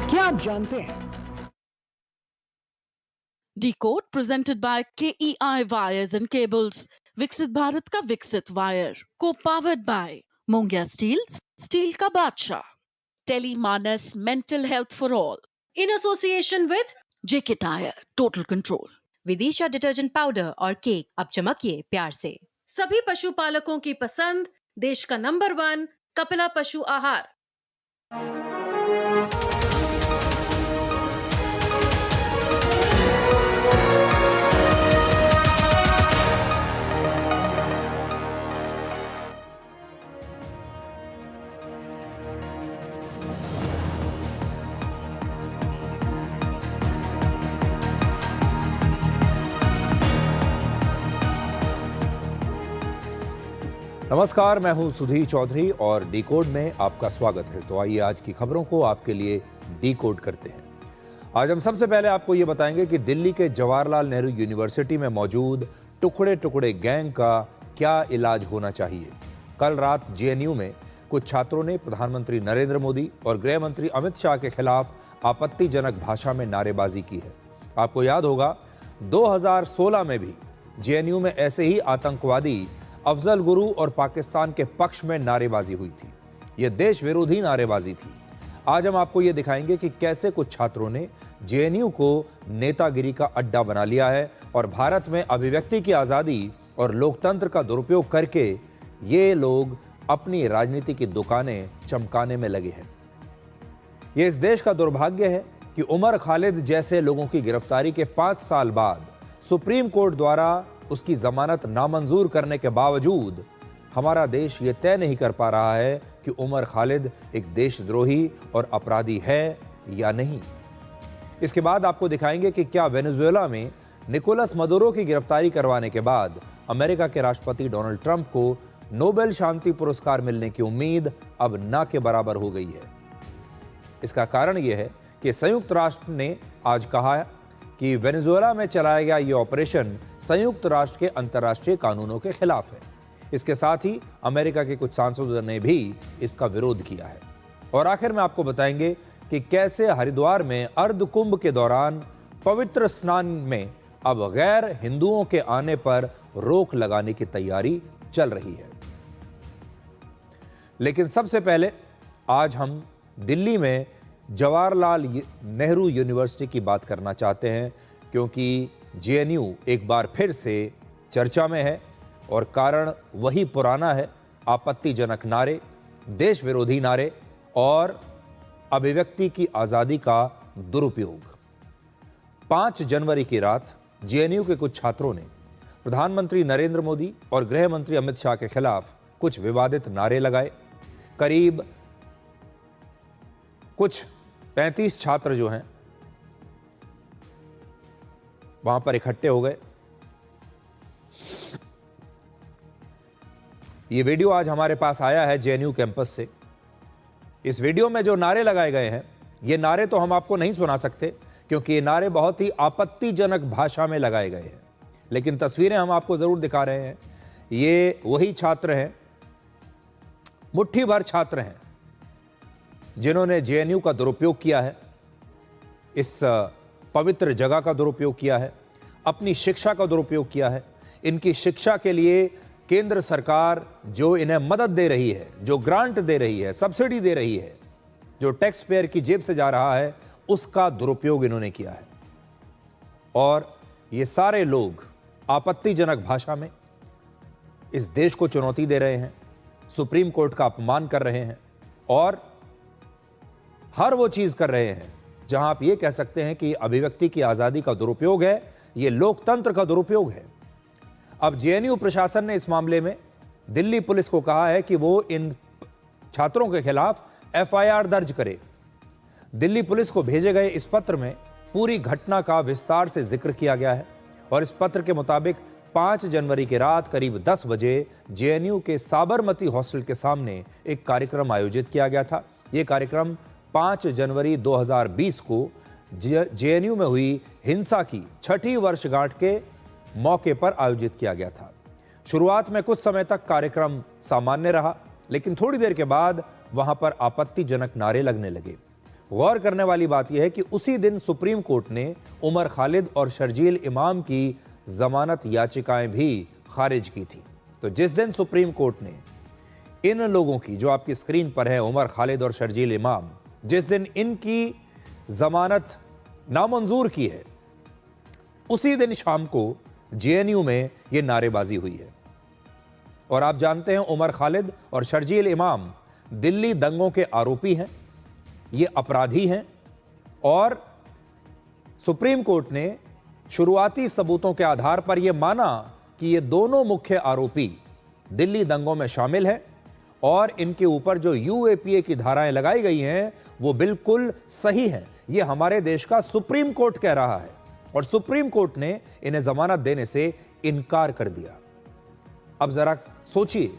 क्या आप जानते हैं? Decode presented by KEI Wires and Cables. विकसित भारत का विकसित वायर को powered by Mongia steels, steel का बादशाह, Telemanas mental health for all, in association with JK tyre total control, Vidisha detergent powder और केक अब चमकिए प्यार से। सभी पशुपालकों की पसंद, देश का नंबर 1 कपिला पशु आहार। नमस्कार, मैं हूं सुधीर चौधरी और डिकोड में आपका स्वागत है। तो आइए आज की खबरों को आपके लिए डिकोड करते हैं। आज हम सबसे पहले आपको ये बताएंगे कि दिल्ली के जवाहरलाल नेहरू यूनिवर्सिटी में मौजूद टुकड़े टुकड़े गैंग का क्या इलाज होना चाहिए। कल रात जेएनयू में कुछ छात्रों ने प्रधानमंत्री नरेंद्र मोदी और गृह मंत्री अमित शाह के खिलाफ आपत्तिजनक भाषा में नारेबाजी की है। आपको याद होगा 2016 में भी जेएनयू में ऐसे ही आतंकवादी अफजल गुरु और पाकिस्तान के पक्ष में नारेबाजी हुई थी। यह देश विरोधी नारेबाजी थी। आज हम आपको यह दिखाएंगे कि कैसे कुछ छात्रों ने जेएनयू को नेतागिरी का अड्डा बना लिया है और भारत में अभिव्यक्ति की आज़ादी और लोकतंत्र का दुरुपयोग करके ये लोग अपनी राजनीति की दुकानें चमकाने में लगे हैं। ये इस देश का दुर्भाग्य है कि उमर खालिद जैसे लोगों की गिरफ्तारी के 5 साल बाद सुप्रीम कोर्ट द्वारा उसकी जमानत नामंजूर करने के बावजूद हमारा देश ये तय नहीं कर पा रहा है कि उमर खालिद एक देशद्रोही और अपराधी है या नहीं। इसके बाद आपको दिखाएंगे कि क्या वेनेजुएला में निकोलस मदुरो की गिरफ्तारी करवाने के बाद अमेरिका के राष्ट्रपति डोनाल्ड ट्रंप को नोबेल शांति पुरस्कार मिलने की उम्मीद अब ना के बराबर हो गई है। इसका कारण यह है कि संयुक्त राष्ट्र ने आज कहा कि वेनेजुएला में चलाया गया ये ऑपरेशन संयुक्त राष्ट्र के अंतर्राष्ट्रीय कानूनों के खिलाफ है। इसके साथ ही अमेरिका के कुछ सांसदों ने भी इसका विरोध किया है। और आखिर में आपको बताएंगे कि कैसे हरिद्वार में अर्ध कुंभ के दौरान पवित्र स्नान में अब गैर हिंदुओं के आने पर रोक लगाने की तैयारी चल रही है। लेकिन सबसे पहले आज हम दिल्ली में जवाहरलाल नेहरू यूनिवर्सिटी की बात करना चाहते हैं, क्योंकि जेएनयू एक बार फिर से चर्चा में है और कारण वही पुराना है, आपत्तिजनक नारे, देश विरोधी नारे और अभिव्यक्ति की आज़ादी का दुरुपयोग। 5 जनवरी की रात जेएनयू के कुछ छात्रों ने प्रधानमंत्री नरेंद्र मोदी और गृह मंत्री अमित शाह के खिलाफ कुछ विवादित नारे लगाए। करीब कुछ 35 छात्र जो हैं वहां पर इकट्ठे हो गए। ये वीडियो आज हमारे पास आया है जेएनयू कैंपस से। इस वीडियो में जो नारे लगाए गए हैं, ये नारे तो हम आपको नहीं सुना सकते क्योंकि ये नारे बहुत ही आपत्तिजनक भाषा में लगाए गए हैं, लेकिन तस्वीरें हम आपको जरूर दिखा रहे हैं। ये वही छात्र हैं, मुट्ठी भर छात्र हैं जिन्होंने जेएनयू का दुरुपयोग किया है, इस पवित्र जगह का दुरुपयोग किया है, अपनी शिक्षा का दुरुपयोग किया है। इनकी शिक्षा के लिए केंद्र सरकार जो इन्हें मदद दे रही है, जो ग्रांट दे रही है, सब्सिडी दे रही है, जो टैक्स पेयर की जेब से जा रहा है, उसका दुरुपयोग इन्होंने किया है। और ये सारे लोग आपत्तिजनक भाषा में इस देश को चुनौती दे रहे हैं, सुप्रीम कोर्ट का अपमान कर रहे हैं और हर वो चीज कर रहे हैं जहां आप ये कह सकते हैं कि अभिव्यक्ति की आजादी का दुरुपयोग है, ये लोकतंत्र का दुरुपयोग है। अब जेएनयू प्रशासन ने इस मामले में दिल्ली पुलिस को कहा है कि वो इन छात्रों के खिलाफ एफआईआर दर्ज करे। दिल्ली पुलिस को भेजे गए इस पत्र में पूरी घटना का विस्तार से जिक्र किया गया है और इस पत्र के मुताबिक 5 जनवरी की रात करीब 10 बजे जेएनयू के साबरमती हॉस्टल के सामने एक कार्यक्रम आयोजित किया गया था। यह कार्यक्रम 5 जनवरी 2020 को जेएनयू में हुई हिंसा की 6ठी वर्षगांठ के मौके पर आयोजित किया गया था। शुरुआत में कुछ समय तक कार्यक्रम सामान्य रहा, लेकिन थोड़ी देर के बाद वहां पर आपत्तिजनक नारे लगने लगे। गौर करने वाली बात यह है कि उसी दिन सुप्रीम कोर्ट ने उमर खालिद और शर्जील इमाम की जमानत याचिकाएं भी खारिज की थी। तो जिस दिन सुप्रीम कोर्ट ने इन लोगों की, जो आपकी स्क्रीन पर है, उमर खालिद और शर्जील इमाम, जिस दिन इनकी जमानत नामंजूर की है, उसी दिन शाम को जेएनयू में यह नारेबाजी हुई है। और आप जानते हैं उमर खालिद और शर्जील इमाम दिल्ली दंगों के आरोपी हैं, ये अपराधी हैं और सुप्रीम कोर्ट ने शुरुआती सबूतों के आधार पर यह माना कि ये दोनों मुख्य आरोपी दिल्ली दंगों में शामिल हैं और इनके ऊपर जो यूएपीए की धाराएं लगाई गई हैं वो बिल्कुल सही हैं। ये हमारे देश का सुप्रीम कोर्ट कह रहा है और सुप्रीम कोर्ट ने इन्हें जमानत देने से इनकार कर दिया। अब जरा सोचिए,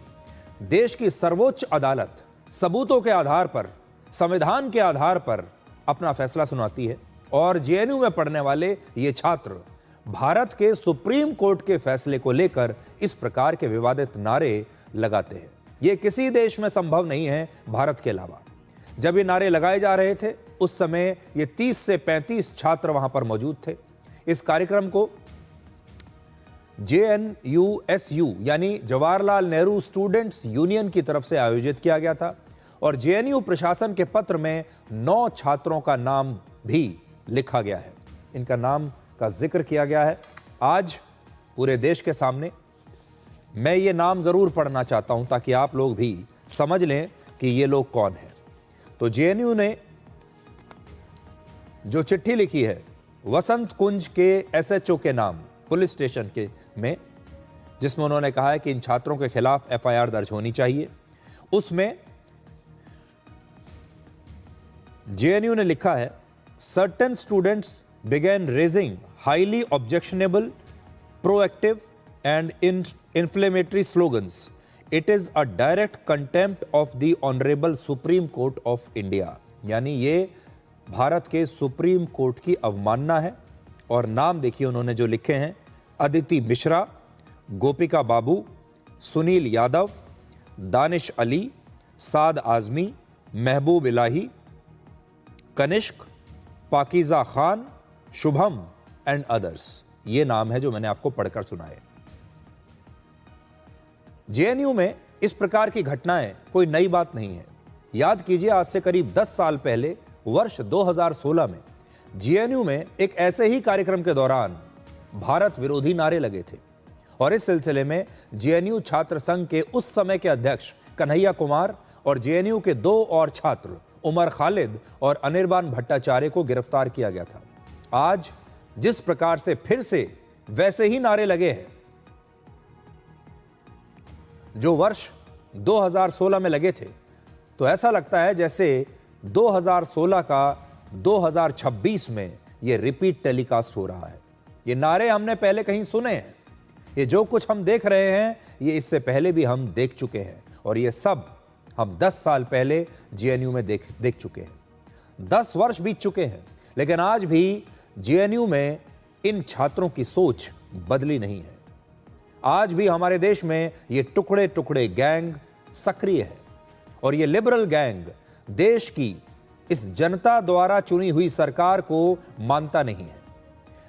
देश की सर्वोच्च अदालत सबूतों के आधार पर, संविधान के आधार पर अपना फैसला सुनाती है और जेएनयू में पढ़ने वाले ये छात्र भारत के सुप्रीम कोर्ट के फैसले को लेकर इस प्रकार के विवादित नारे लगाते हैं। ये किसी देश में संभव नहीं है भारत के अलावा। जब ये नारे लगाए जा रहे थे उस समय ये 30 से 35 छात्र वहां पर मौजूद थे। इस कार्यक्रम को JNUSU यानी जवाहरलाल नेहरू स्टूडेंट्स यूनियन की तरफ से आयोजित किया गया था और जेएनयू प्रशासन के पत्र में 9 छात्रों का नाम भी लिखा गया है, इनका नाम का जिक्र किया गया है। आज पूरे देश के सामने मैं ये नाम जरूर पढ़ना चाहता हूं ताकि आप लोग भी समझ लें कि ये लोग कौन हैं। तो जेएनयू ने जो चिट्ठी लिखी है वसंत कुंज के SHO के नाम पुलिस स्टेशन के में, जिसमें उन्होंने कहा है कि इन छात्रों के खिलाफ FIR दर्ज होनी चाहिए, उसमें जेएनयू ने लिखा है, certain students began raising highly objectionable, proactive and inflammatory slogans. It is a direct contempt of the Honorable Supreme Court of India. यानी ये भारत के सुप्रीम कोर्ट की अवमानना है। और नाम देखिए उन्होंने जो लिखे हैं, अदिति मिश्रा, गोपिका बाबू, सुनील यादव, दानिश अली, साद आजमी, महबूब इलाही, कनिष्क, पाकीजा खान, शुभम एंड अदर्स। ये नाम है जो मैंने आपको पढ़कर सुनाए। जेएनयू में इस प्रकार की घटनाएं कोई नई बात नहीं है। याद कीजिए, आज से करीब 10 साल पहले वर्ष 2016 में जेएनयू में एक ऐसे ही कार्यक्रम के दौरान भारत विरोधी नारे लगे थे और इस सिलसिले में जेएनयू छात्र संघ के उस समय के अध्यक्ष कन्हैया कुमार और जेएनयू के 2 और छात्र उमर खालिद और अनिर्बान भट्टाचार्य को गिरफ्तार किया गया था। आज जिस प्रकार से फिर से वैसे ही नारे लगे हैं जो वर्ष 2016 में लगे थे, तो ऐसा लगता है जैसे 2016 का 2026 में यह रिपीट टेलीकास्ट हो रहा है। ये नारे हमने पहले कहीं सुने हैं, ये जो कुछ हम देख रहे हैं ये इससे पहले भी हम देख चुके हैं और ये सब हम 10 साल पहले जेएनयू में देख चुके हैं। 10 वर्ष बीत चुके हैं, लेकिन आज भी जेएनयू में इन छात्रों की सोच बदली नहीं है। आज भी हमारे देश में ये टुकड़े टुकड़े गैंग सक्रिय है और ये लिबरल गैंग देश की इस जनता द्वारा चुनी हुई सरकार को मानता नहीं है।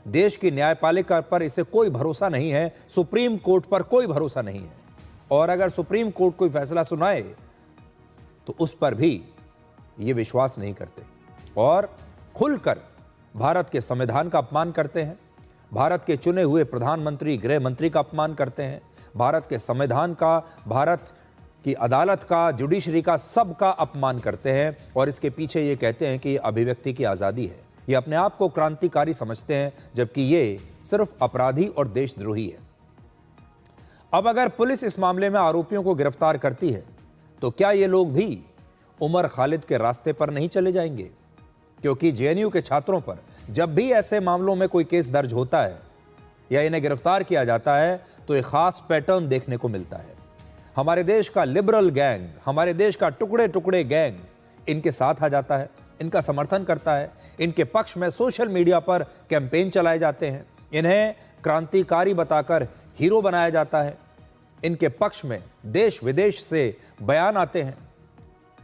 देश की न्यायपालिका पर इसे कोई भरोसा नहीं है, सुप्रीम कोर्ट पर कोई भरोसा नहीं है और अगर सुप्रीम कोर्ट कोई फैसला सुनाए तो उस पर भी ये विश्वास नहीं करते और खुलकर भारत के संविधान का अपमान करते हैं, भारत के चुने हुए प्रधानमंत्री, गृह मंत्री का अपमान करते हैं, भारत के संविधान का, भारत की अदालत का, जुडिशरी का, सबका अपमान करते हैं और इसके पीछे ये कहते हैं कि ये अभिव्यक्ति की आज़ादी है। ये अपने आप को क्रांतिकारी समझते हैं जबकि ये सिर्फ अपराधी और देशद्रोही है। अब अगर पुलिस इस मामले में आरोपियों को गिरफ्तार करती है तो क्या ये लोग भी उमर खालिद के रास्ते पर नहीं चले जाएंगे? क्योंकि जेएनयू के छात्रों पर जब भी ऐसे मामलों में कोई केस दर्ज होता है या इन्हें गिरफ्तार किया जाता है तो एक खास पैटर्न देखने को मिलता है। हमारे देश का लिबरल गैंग, हमारे देश का टुकड़े टुकड़े गैंग इनके साथ आ जाता है, इनका समर्थन करता है, इनके पक्ष में सोशल मीडिया पर कैंपेन चलाए जाते हैं, इन्हें क्रांतिकारी बताकर हीरो बनाया जाता है, इनके पक्ष में देश विदेश से बयान आते हैं।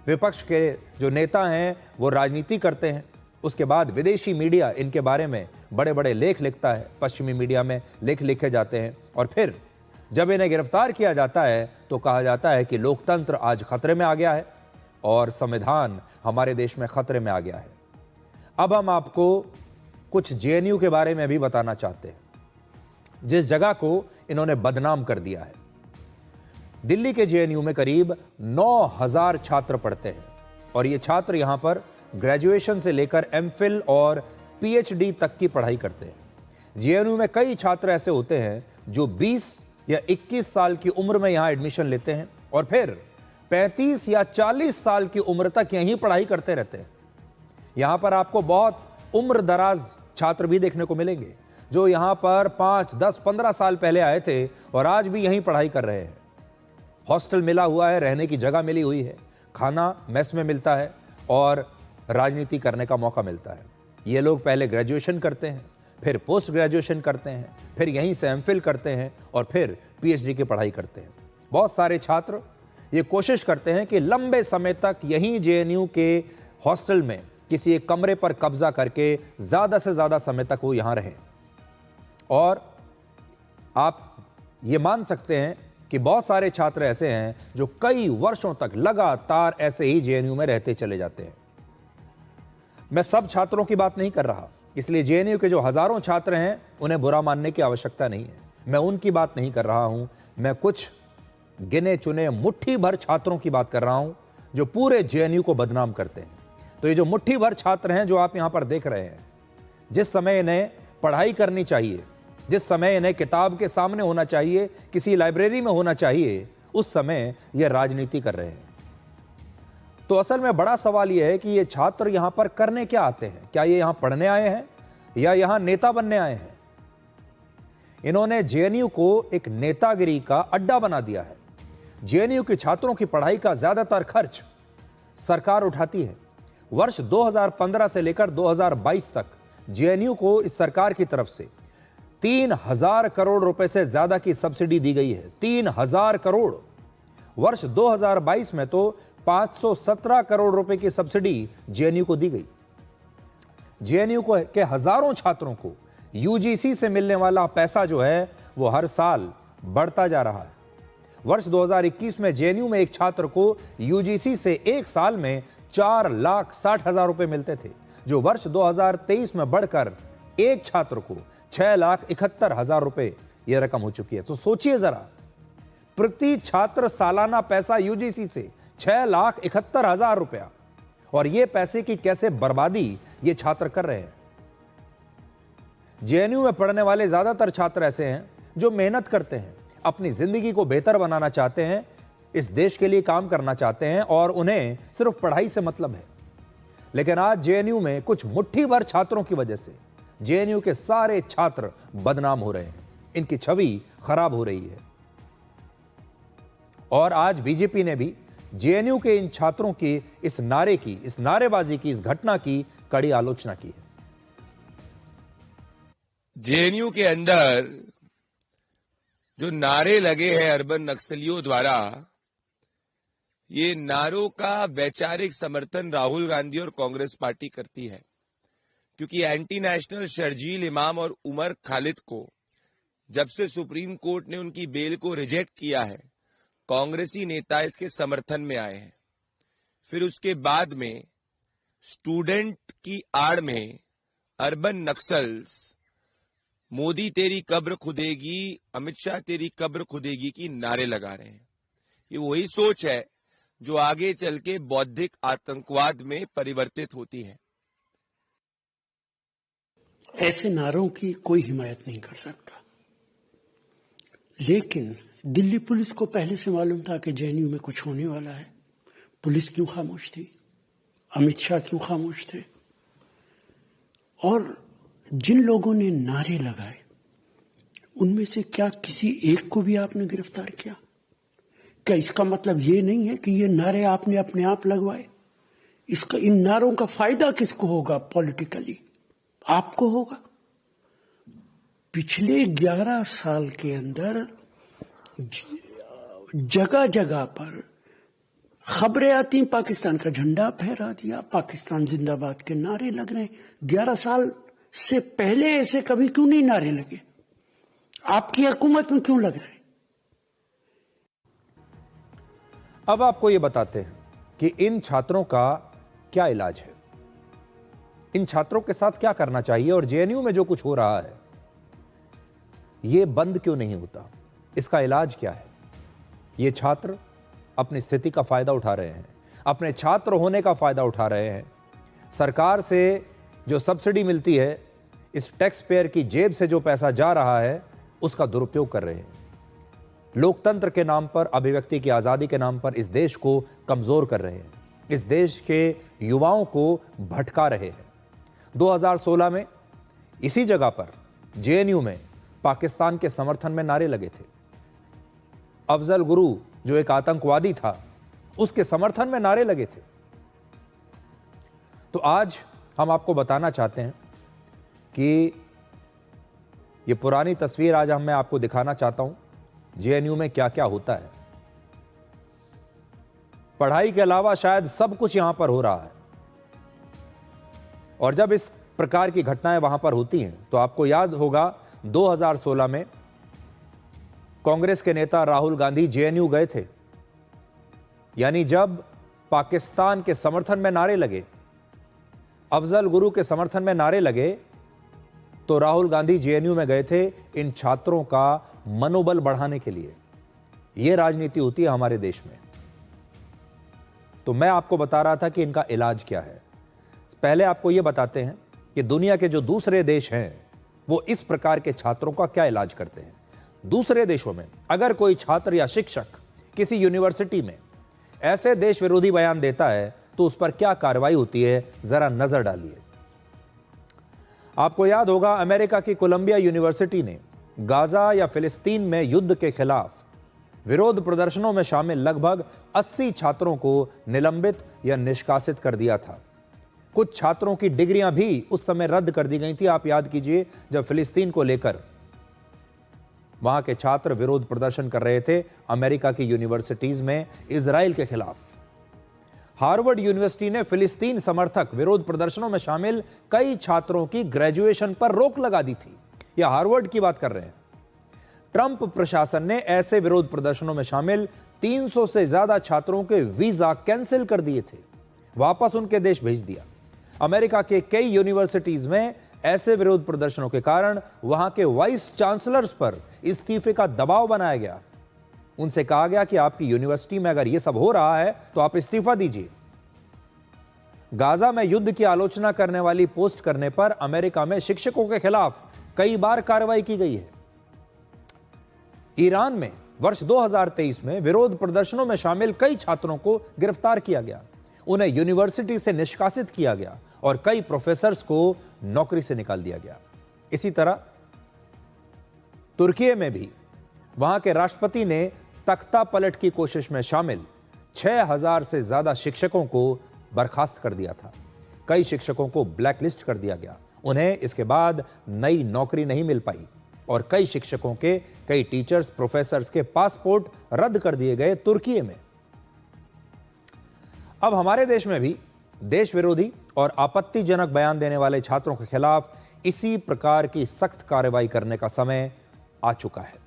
विपक्ष के जो नेता हैं वो राजनीति करते हैं, उसके बाद विदेशी मीडिया इनके बारे में बड़े बड़े लेख लिखता है, पश्चिमी मीडिया में लेख लिखे जाते हैं, और फिर जब इन्हें गिरफ्तार किया जाता है तो कहा जाता है कि लोकतंत्र आज खतरे में आ गया है और संविधान हमारे देश में खतरे में आ गया है। अब हम आपको कुछ जेएनयू के बारे में भी बताना चाहते हैं, जिस जगह को इन्होंने बदनाम कर दिया है। दिल्ली के जेएनयू में करीब 9,000 छात्र पढ़ते हैं और ये छात्र यहां पर ग्रेजुएशन से लेकर एमफिल और पीएचडी तक की पढ़ाई करते हैं। जेएनयू में कई छात्र ऐसे होते हैं जो 20 या 21 साल की उम्र में यहां एडमिशन लेते हैं और फिर 35 या 40 साल की उम्र तक यहीं पढ़ाई करते रहते हैं। यहां पर आपको बहुत उम्र दराज छात्र भी देखने को मिलेंगे जो यहां पर 5, 10, 15 साल पहले आए थे और आज भी यहीं पढ़ाई कर रहे हैं। हॉस्टल मिला हुआ है, रहने की जगह मिली हुई है, खाना मेस में मिलता है और राजनीति करने का मौका मिलता है। ये लोग पहले ग्रेजुएशन करते हैं, फिर पोस्ट ग्रेजुएशन करते हैं, फिर यहीं से एमफिल करते हैं और फिर पीएचडी की पढ़ाई करते हैं। बहुत सारे छात्र ये कोशिश करते हैं कि लंबे समय तक यहीं जेएनयू के हॉस्टल में किसी एक कमरे पर कब्जा करके ज़्यादा से ज़्यादा समय तक वो यहाँ रहें। और आप ये मान सकते हैं कि बहुत सारे छात्र ऐसे हैं जो कई वर्षों तक लगातार ऐसे ही जेएनयू में रहते चले जाते हैं। मैं सब छात्रों की बात नहीं कर रहा, इसलिए जेएनयू के जो हजारों छात्र हैं उन्हें बुरा मानने की आवश्यकता नहीं है। मैं उनकी बात नहीं कर रहा हूं, मैं कुछ गिने चुने मुट्ठी भर छात्रों की बात कर रहा हूं जो पूरे जेएनयू को बदनाम करते हैं। तो ये जो मुट्ठी भर छात्र हैं जो आप यहां पर देख रहे हैं, जिस समय इन्हें पढ़ाई करनी चाहिए, जिस समय इन्हें किताब के सामने होना चाहिए, किसी लाइब्रेरी में होना चाहिए, उस समय ये राजनीति कर रहे हैं। तो असल में बड़ा सवाल यह है कि ये छात्र यहां पर करने क्या आते हैं? क्या ये यहां पढ़ने आए हैं या यहां नेता बनने आए हैं? इन्होंने जेएनयू को एक नेतागिरी का अड्डा बना दिया है। जेएनयू के छात्रों की पढ़ाई का ज्यादातर खर्च सरकार उठाती है। वर्ष 2015 से लेकर 2022 तक जेएनयू को इस सरकार की तरफ से 3,000 करोड़ रुपए से ज्यादा की सब्सिडी दी गई है। 3,000 करोड़। वर्ष 2022 में तो 517 करोड़ रुपए की सब्सिडी जेएनयू को दी गई। जेएनयू के हजारों छात्रों को यूजीसी से मिलने वाला पैसा जो है वो हर साल बढ़ता जा रहा है। वर्ष 2021 में जेएनयू में एक छात्र को यूजीसी से एक साल में 4,60,000 रुपए मिलते थे, जो वर्ष 2023 में बढ़कर एक छात्र को 6,71,000 रुपए यह रकम हो चुकी है। तो सोचिए जरा, प्रति छात्र सालाना पैसा यूजीसी से 6,71,000 रुपया, और ये पैसे की कैसे बर्बादी ये छात्र कर रहे हैं। जेएनयू में पढ़ने वाले ज्यादातर छात्र ऐसे हैं जो मेहनत करते हैं, अपनी जिंदगी को बेहतर बनाना चाहते हैं, इस देश के लिए काम करना चाहते हैं और उन्हें सिर्फ पढ़ाई से मतलब है। लेकिन आज जेएनयू में कुछ मुट्ठी भर छात्रों की वजह से जेएनयू के सारे छात्र बदनाम हो रहे हैं, इनकी छवि खराब हो रही है। और आज बीजेपी ने भी जेएनयू के इन छात्रों की इस नारेबाजी की, इस घटना की कड़ी आलोचना की है। जेएनयू के अंदर जो नारे लगे हैं अर्बन नक्सलियों द्वारा, ये नारों का वैचारिक समर्थन राहुल गांधी और कांग्रेस पार्टी करती है, क्योंकि एंटी नेशनल शर्जील इमाम और उमर खालिद को जब से सुप्रीम कोर्ट ने उनकी बेल को रिजेक्ट किया है, कांग्रेसी नेता इसके समर्थन में आए हैं। फिर उसके बाद में स्टूडेंट की आड़ में अर्बन नक्सल्स मोदी तेरी कब्र खुदेगी, अमित शाह तेरी कब्र खुदेगी की नारे लगा रहे हैं। ये वही सोच है जो आगे चल के बौद्धिक आतंकवाद में परिवर्तित होती है। ऐसे नारों की कोई हिमायत नहीं कर सकता, लेकिन दिल्ली पुलिस को पहले से मालूम था कि जेएनयू में कुछ होने वाला है। पुलिस क्यों खामोश थी? अमित शाह क्यों खामोश थे? और जिन लोगों ने नारे लगाए उनमें से क्या किसी एक को भी आपने गिरफ्तार किया? क्या इसका मतलब ये नहीं है कि ये नारे आपने अपने आप लगवाए? इसका, इन नारों का फायदा किसको होगा? पॉलिटिकली आपको होगा। पिछले 11 साल के अंदर जगह जगह पर खबरें आती हैं, पाकिस्तान का झंडा फहरा दिया, पाकिस्तान जिंदाबाद के नारे लग रहे हैं। 11 साल से पहले ऐसे कभी क्यों नहीं नारे लगे? आपकी हुकूमत में क्यों लग रहे हैं? अब आपको यह बताते हैं कि इन छात्रों का क्या इलाज है, इन छात्रों के साथ क्या करना चाहिए, और जेएनयू में जो कुछ हो रहा है यह बंद क्यों नहीं होता, इसका इलाज क्या है। ये छात्र अपनी स्थिति का फायदा उठा रहे हैं, अपने छात्र होने का फायदा उठा रहे हैं। सरकार से जो सब्सिडी मिलती है, इस टैक्स पेयर की जेब से जो पैसा जा रहा है, उसका दुरुपयोग कर रहे हैं। लोकतंत्र के नाम पर, अभिव्यक्ति की आजादी के नाम पर इस देश को कमजोर कर रहे हैं, इस देश के युवाओं को भटका रहे हैं। 2016 में इसी जगह पर जेएनयू में पाकिस्तान के समर्थन में नारे लगे थे। अफजल गुरु जो एक आतंकवादी था, उसके समर्थन में नारे लगे थे। तो आज हम आपको बताना चाहते हैं कि ये पुरानी तस्वीर आज मैं आपको दिखाना चाहता हूं, जेएनयू में क्या क्या होता है। पढ़ाई के अलावा शायद सब कुछ यहां पर हो रहा है, और जब इस प्रकार की घटनाएं वहां पर होती हैं तो आपको याद होगा 2016 में कांग्रेस के नेता राहुल गांधी जेएनयू गए थे। यानी जब पाकिस्तान के समर्थन में नारे लगे, अफजल गुरु के समर्थन में नारे लगे, तो राहुल गांधी जेएनयू में गए थे इन छात्रों का मनोबल बढ़ाने के लिए। यह राजनीति होती है हमारे देश में। तो मैं आपको बता रहा था कि इनका इलाज क्या है। पहले आपको यह बताते हैं कि दुनिया के जो दूसरे देश हैं वो इस प्रकार के छात्रों का क्या इलाज करते हैं। दूसरे देशों में अगर कोई छात्र या शिक्षक किसी यूनिवर्सिटी में ऐसे देश विरोधी बयान देता है तो उस पर क्या कार्रवाई होती है, जरा नजर डालिए। आपको याद होगा अमेरिका की कोलंबिया यूनिवर्सिटी ने गाजा या फिलिस्तीन में युद्ध के खिलाफ विरोध प्रदर्शनों में शामिल लगभग 80 छात्रों को निलंबित या निष्कासित कर दिया था। कुछ छात्रों की डिग्रियां भी उस समय रद्द कर दी गई थी। आप याद कीजिए, जब फिलिस्तीन को लेकर वहां के छात्र विरोध प्रदर्शन कर रहे थे अमेरिका की यूनिवर्सिटीज में इजराइल के खिलाफ। हार्वर्ड यूनिवर्सिटी ने फिलिस्तीन समर्थक विरोध प्रदर्शनों में शामिल कई छात्रों की ग्रेजुएशन पर रोक लगा दी थी। यह हार्वर्ड की बात कर रहे हैं। ट्रंप प्रशासन ने ऐसे विरोध प्रदर्शनों में शामिल 300 से ज्यादा छात्रों के वीजा कैंसिल कर दिए थे, वापस उनके देश भेज दिया। अमेरिका के कई यूनिवर्सिटीज में ऐसे विरोध प्रदर्शनों के कारण वहां के वाइस चांसलर्स पर इस्तीफे का दबाव बनाया गया। उनसे कहा गया कि आपकी यूनिवर्सिटी में अगर यह सब हो रहा है तो आप इस्तीफा दीजिए। गाजा में युद्ध की आलोचना करने वाली पोस्ट करने पर अमेरिका में शिक्षकों के खिलाफ कई बार कार्रवाई की गई है। ईरान में वर्ष 2023 में विरोध प्रदर्शनों में शामिल कई छात्रों को गिरफ्तार किया गया, उन्हें यूनिवर्सिटी से निष्कासित किया गया और कई प्रोफेसर्स को नौकरी से निकाल दिया गया। इसी तरह तुर्की में भी वहां के राष्ट्रपति ने तख्ता पलट की कोशिश में शामिल 6000 से ज्यादा शिक्षकों को बर्खास्त कर दिया था। कई शिक्षकों को ब्लैकलिस्ट कर दिया गया, उन्हें इसके बाद नई नौकरी नहीं मिल पाई और कई शिक्षकों के, कई टीचर्स, प्रोफेसर्स के पासपोर्ट रद्द कर दिए गए तुर्की में। अब हमारे देश में भी देश विरोधी और आपत्तिजनक बयान देने वाले छात्रों के खिलाफ इसी प्रकार की सख्त कार्रवाई करने का समय आ चुका है।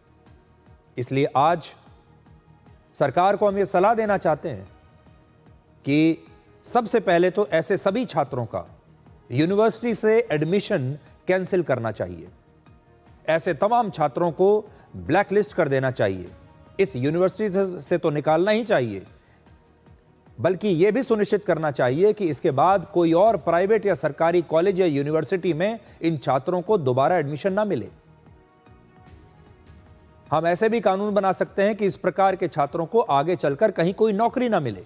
इसलिए आज सरकार को हम यह सलाह देना चाहते हैं कि सबसे पहले तो ऐसे सभी छात्रों का यूनिवर्सिटी से एडमिशन कैंसिल करना चाहिए। ऐसे तमाम छात्रों को ब्लैकलिस्ट कर देना चाहिए। इस यूनिवर्सिटी से तो निकालना ही चाहिए, बल्कि यह भी सुनिश्चित करना चाहिए कि इसके बाद कोई और प्राइवेट या सरकारी कॉलेज या यूनिवर्सिटी में इन छात्रों को दोबारा एडमिशन ना मिले। हम ऐसे भी कानून बना सकते हैं कि इस प्रकार के छात्रों को आगे चलकर कहीं कोई नौकरी ना मिले।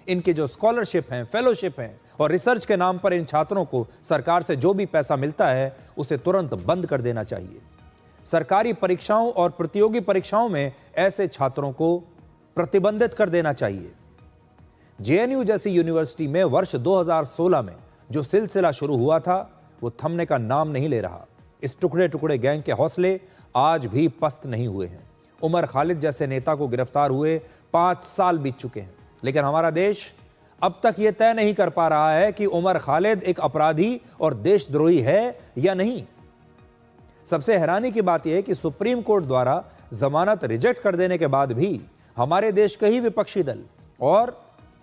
इनके जो स्कॉलरशिप हैं, फेलोशिप हैं और रिसर्च के नाम पर इन छात्रों को सरकार से जो भी पैसा मिलता है उसे तुरंत बंद कर देना चाहिए। सरकारी परीक्षाओं और प्रतियोगी परीक्षाओं में ऐसे छात्रों को प्रतिबंधित कर देना चाहिए। जेएनयू जैसी यूनिवर्सिटी में वर्ष 2016 में जो सिलसिला शुरू हुआ था वो थमने का नाम नहीं ले रहा। इस टुकड़े टुकड़े गैंग के हौसले आज भी पस्त नहीं हुए हैं। उमर खालिद जैसे नेता को गिरफ्तार हुए 5 साल बीत चुके हैं। लेकिन हमारा देश अब तक यह तय नहीं कर पा रहा है कि उमर खालिद एक अपराधी और देशद्रोही है या नहीं। सबसे हैरानी की बात यह है कि सुप्रीम कोर्ट द्वारा जमानत रिजेक्ट कर देने के बाद भी हमारे देश के ही विपक्षी दल और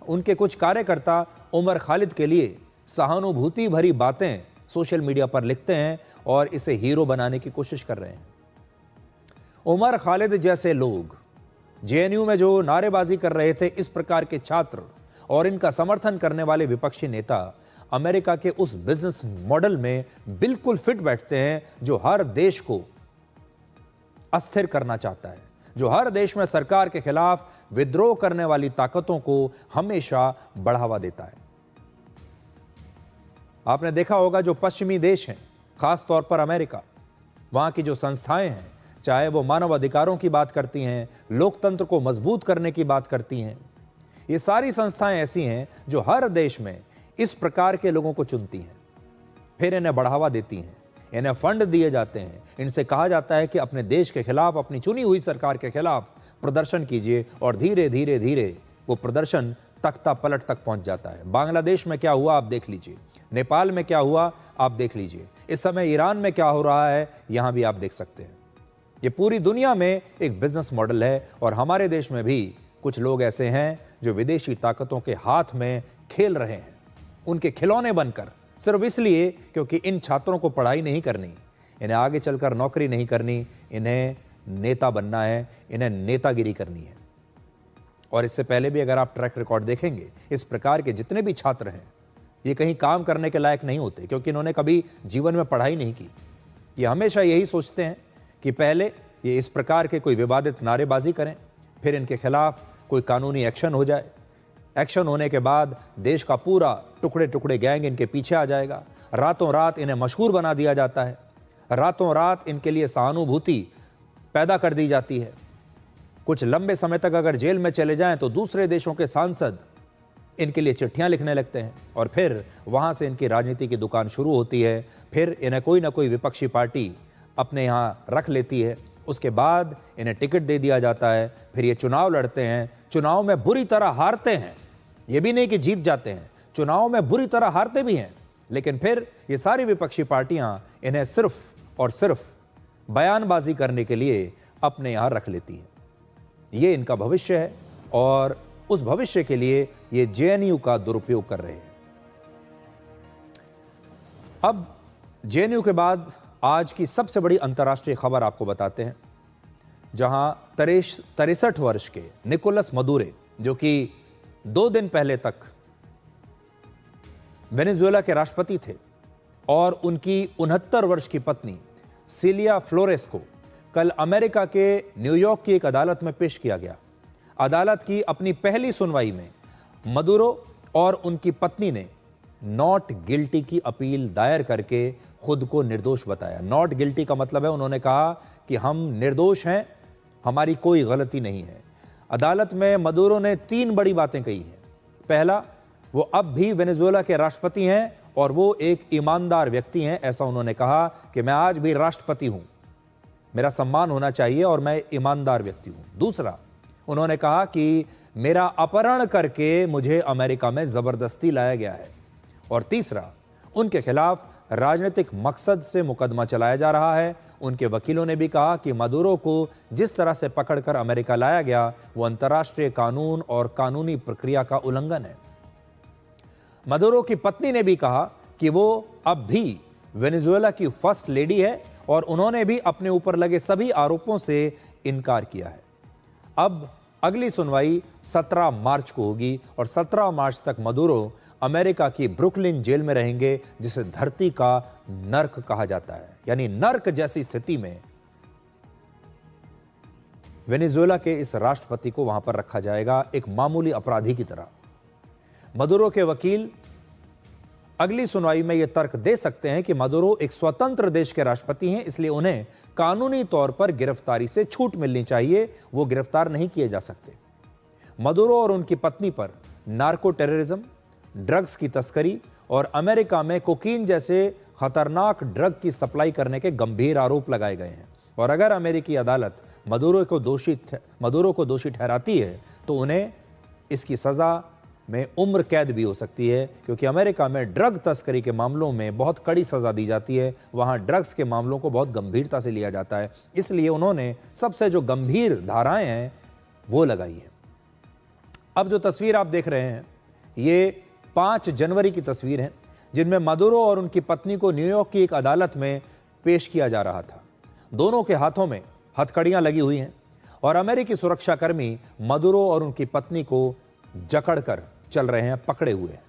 उनके कुछ कार्यकर्ता उमर खालिद के लिए सहानुभूति भरी बातें सोशल मीडिया पर लिखते हैं और इसे हीरो बनाने की कोशिश कर रहे हैं। उमर खालिद जैसे लोग जेएनयू में जो नारेबाजी कर रहे थे, इस प्रकार के छात्र और इनका समर्थन करने वाले विपक्षी नेता अमेरिका के उस बिजनेस मॉडल में बिल्कुल फिट बैठते हैं जो हर देश को अस्थिर करना चाहता है, जो हर देश में सरकार के खिलाफ विद्रोह करने वाली ताकतों को हमेशा बढ़ावा देता है। आपने देखा होगा जो पश्चिमी देश हैं, खास तौर पर अमेरिका, वहां की जो संस्थाएं हैं, चाहे वो मानव अधिकारों की बात करती हैं, लोकतंत्र को मजबूत करने की बात करती हैं, ये सारी संस्थाएं ऐसी हैं जो हर देश में इस प्रकार के लोगों को चुनती हैं, फिर इन्हें बढ़ावा देती हैं, इन्हें फंड दिए जाते हैं, इनसे कहा जाता है कि अपने देश के खिलाफ, अपनी चुनी हुई सरकार के खिलाफ प्रदर्शन कीजिए और धीरे धीरे धीरे वो प्रदर्शन तख्ता पलट तक पहुंच जाता है। बांग्लादेश में क्या हुआ आप देख लीजिए, नेपाल में क्या हुआ आप देख लीजिए, इस समय ईरान में क्या हो रहा है यहां भी आप देख सकते हैं। ये पूरी दुनिया में एक बिजनेस मॉडल है और हमारे देश में भी कुछ लोग ऐसे हैं जो विदेशी ताकतों के हाथ में खेल रहे हैं, उनके खिलौने बनकर, सिर्फ इसलिए क्योंकि इन छात्रों को पढ़ाई नहीं करनी, इन्हें आगे चलकर नौकरी नहीं करनी, इन्हें नेता बनना है, इन्हें नेतागिरी करनी है। और इससे पहले भी अगर आप ट्रैक रिकॉर्ड देखेंगे, इस प्रकार के जितने भी छात्र हैं ये कहीं काम करने के लायक नहीं होते, क्योंकि इन्होंने कभी जीवन में पढ़ाई नहीं की। ये हमेशा यही सोचते हैं कि पहले ये इस प्रकार के कोई विवादित नारेबाजी करें, फिर इनके खिलाफ कोई कानूनी एक्शन हो जाए, एक्शन होने के बाद देश का पूरा टुकड़े टुकड़े गैंग इनके पीछे आ जाएगा, रातों रात इन्हें मशहूर बना दिया जाता है, रातों रात इनके लिए सहानुभूति पैदा कर दी जाती है। कुछ लंबे समय तक अगर जेल में चले जाएं तो दूसरे देशों के सांसद इनके लिए चिट्ठियां लिखने लगते हैं और फिर वहां से इनकी राजनीति की दुकान शुरू होती है। फिर इन्हें कोई ना कोई विपक्षी पार्टी अपने यहाँ रख लेती है, उसके बाद इन्हें टिकट दे दिया जाता है, फिर ये चुनाव लड़ते हैं, चुनाव में बुरी तरह हारते हैं, ये भी नहीं कि जीत जाते हैं, चुनाव में बुरी तरह हारते भी हैं, लेकिन फिर ये सारी विपक्षी पार्टियां इन्हें सिर्फ और सिर्फ बयानबाजी करने के लिए अपने यहाँ रख लेती हैं। ये इनका भविष्य है और उस भविष्य के लिए ये जेएनयू का दुरुपयोग कर रहे हैं। अब जेएनयू के बाद आज की सबसे बड़ी अंतर्राष्ट्रीय खबर आपको बताते हैं, जहां 63 वर्ष के निकोलस मदुरो, जो कि 2 दिन पहले तक वेनेजुएला के राष्ट्रपति थे, और उनकी 69 वर्ष की पत्नी सिलिया फ्लोरेस को कल अमेरिका के न्यूयॉर्क की एक अदालत में पेश किया गया। अदालत की अपनी पहली सुनवाई में मदुरो और उनकी पत्नी ने नॉट गिल्टी की अपील दायर करके खुद को निर्दोष बताया। नॉट गिल्टी का मतलब है उन्होंने कहा कि हम निर्दोष हैं, हमारी कोई गलती नहीं है। अदालत में मदुरो ने 3 बड़ी बातें कही हैं। पहला, वो अब भी वेनेजुएला के राष्ट्रपति हैं और वो एक ईमानदार व्यक्ति हैं, ऐसा उन्होंने कहा कि मैं आज भी राष्ट्रपति हूं, मेरा सम्मान होना चाहिए और मैं ईमानदार व्यक्ति हूं। दूसरा, उन्होंने कहा कि मेरा अपहरण करके मुझे अमेरिका में जबरदस्ती लाया गया है। और तीसरा, उनके खिलाफ राजनीतिक मकसद से मुकदमा चलाया जा रहा है। उनके वकीलों ने भी कहा कि मदुरो को जिस तरह से पकड़कर अमेरिका लाया गया वो अंतर्राष्ट्रीय कानून और कानूनी प्रक्रिया का उल्लंघन है। मदुरो की पत्नी ने भी कहा कि वो अब भी वेनेजुएला की फर्स्ट लेडी है और उन्होंने भी अपने ऊपर लगे सभी आरोपों से इनकार किया है। अब अगली सुनवाई 17 मार्च को होगी और 17 मार्च तक मदुरो अमेरिका की ब्रुकलिन जेल में रहेंगे, जिसे धरती का नर्क कहा जाता है। यानी नर्क जैसी स्थिति में वेनेजुएला के इस राष्ट्रपति को वहां पर रखा जाएगा, एक मामूली अपराधी की तरह। मदुरो के वकील अगली सुनवाई में यह तर्क दे सकते हैं कि मदुरो एक स्वतंत्र देश के राष्ट्रपति हैं, इसलिए उन्हें कानूनी तौर पर गिरफ्तारी से छूट मिलनी चाहिए, वो गिरफ्तार नहीं किए जा सकते। मदुरो और उनकी पत्नी पर नार्को टेररिज्म, ड्रग्स की तस्करी और अमेरिका में कोकीन जैसे खतरनाक ड्रग की सप्लाई करने के गंभीर आरोप लगाए गए हैं। और अगर अमेरिकी अदालत मदुरो को दोषी ठहराती है तो उन्हें इसकी सज़ा में उम्र कैद भी हो सकती है, क्योंकि अमेरिका में ड्रग तस्करी के मामलों में बहुत कड़ी सज़ा दी जाती है। वहाँ ड्रग्स के मामलों को बहुत गंभीरता से लिया जाता है, इसलिए उन्होंने सबसे जो गंभीर धाराएं हैं वो लगाई हैं। अब जो तस्वीर आप देख रहे हैं ये 5 जनवरी की तस्वीर है, जिनमें मदुरो और उनकी पत्नी को न्यूयॉर्क की एक अदालत में पेश किया जा रहा था। दोनों के हाथों में हथकड़ियां लगी हुई हैं और अमेरिकी सुरक्षाकर्मी मदुरो और उनकी पत्नी को जकड़कर चल रहे हैं, पकड़े हुए हैं।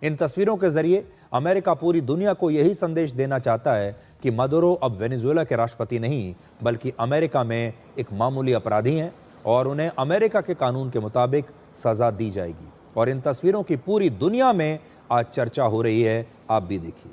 इन तस्वीरों के जरिए अमेरिका पूरी दुनिया को यही संदेश देना चाहता है कि मदुरो अब वेनेजुएला के राष्ट्रपति नहीं, बल्कि अमेरिका में एक मामूली अपराधी हैं और उन्हें अमेरिका के कानून के मुताबिक सजा दी जाएगी। और इन तस्वीरों की पूरी दुनिया में आज चर्चा हो रही है, आप भी देखिए।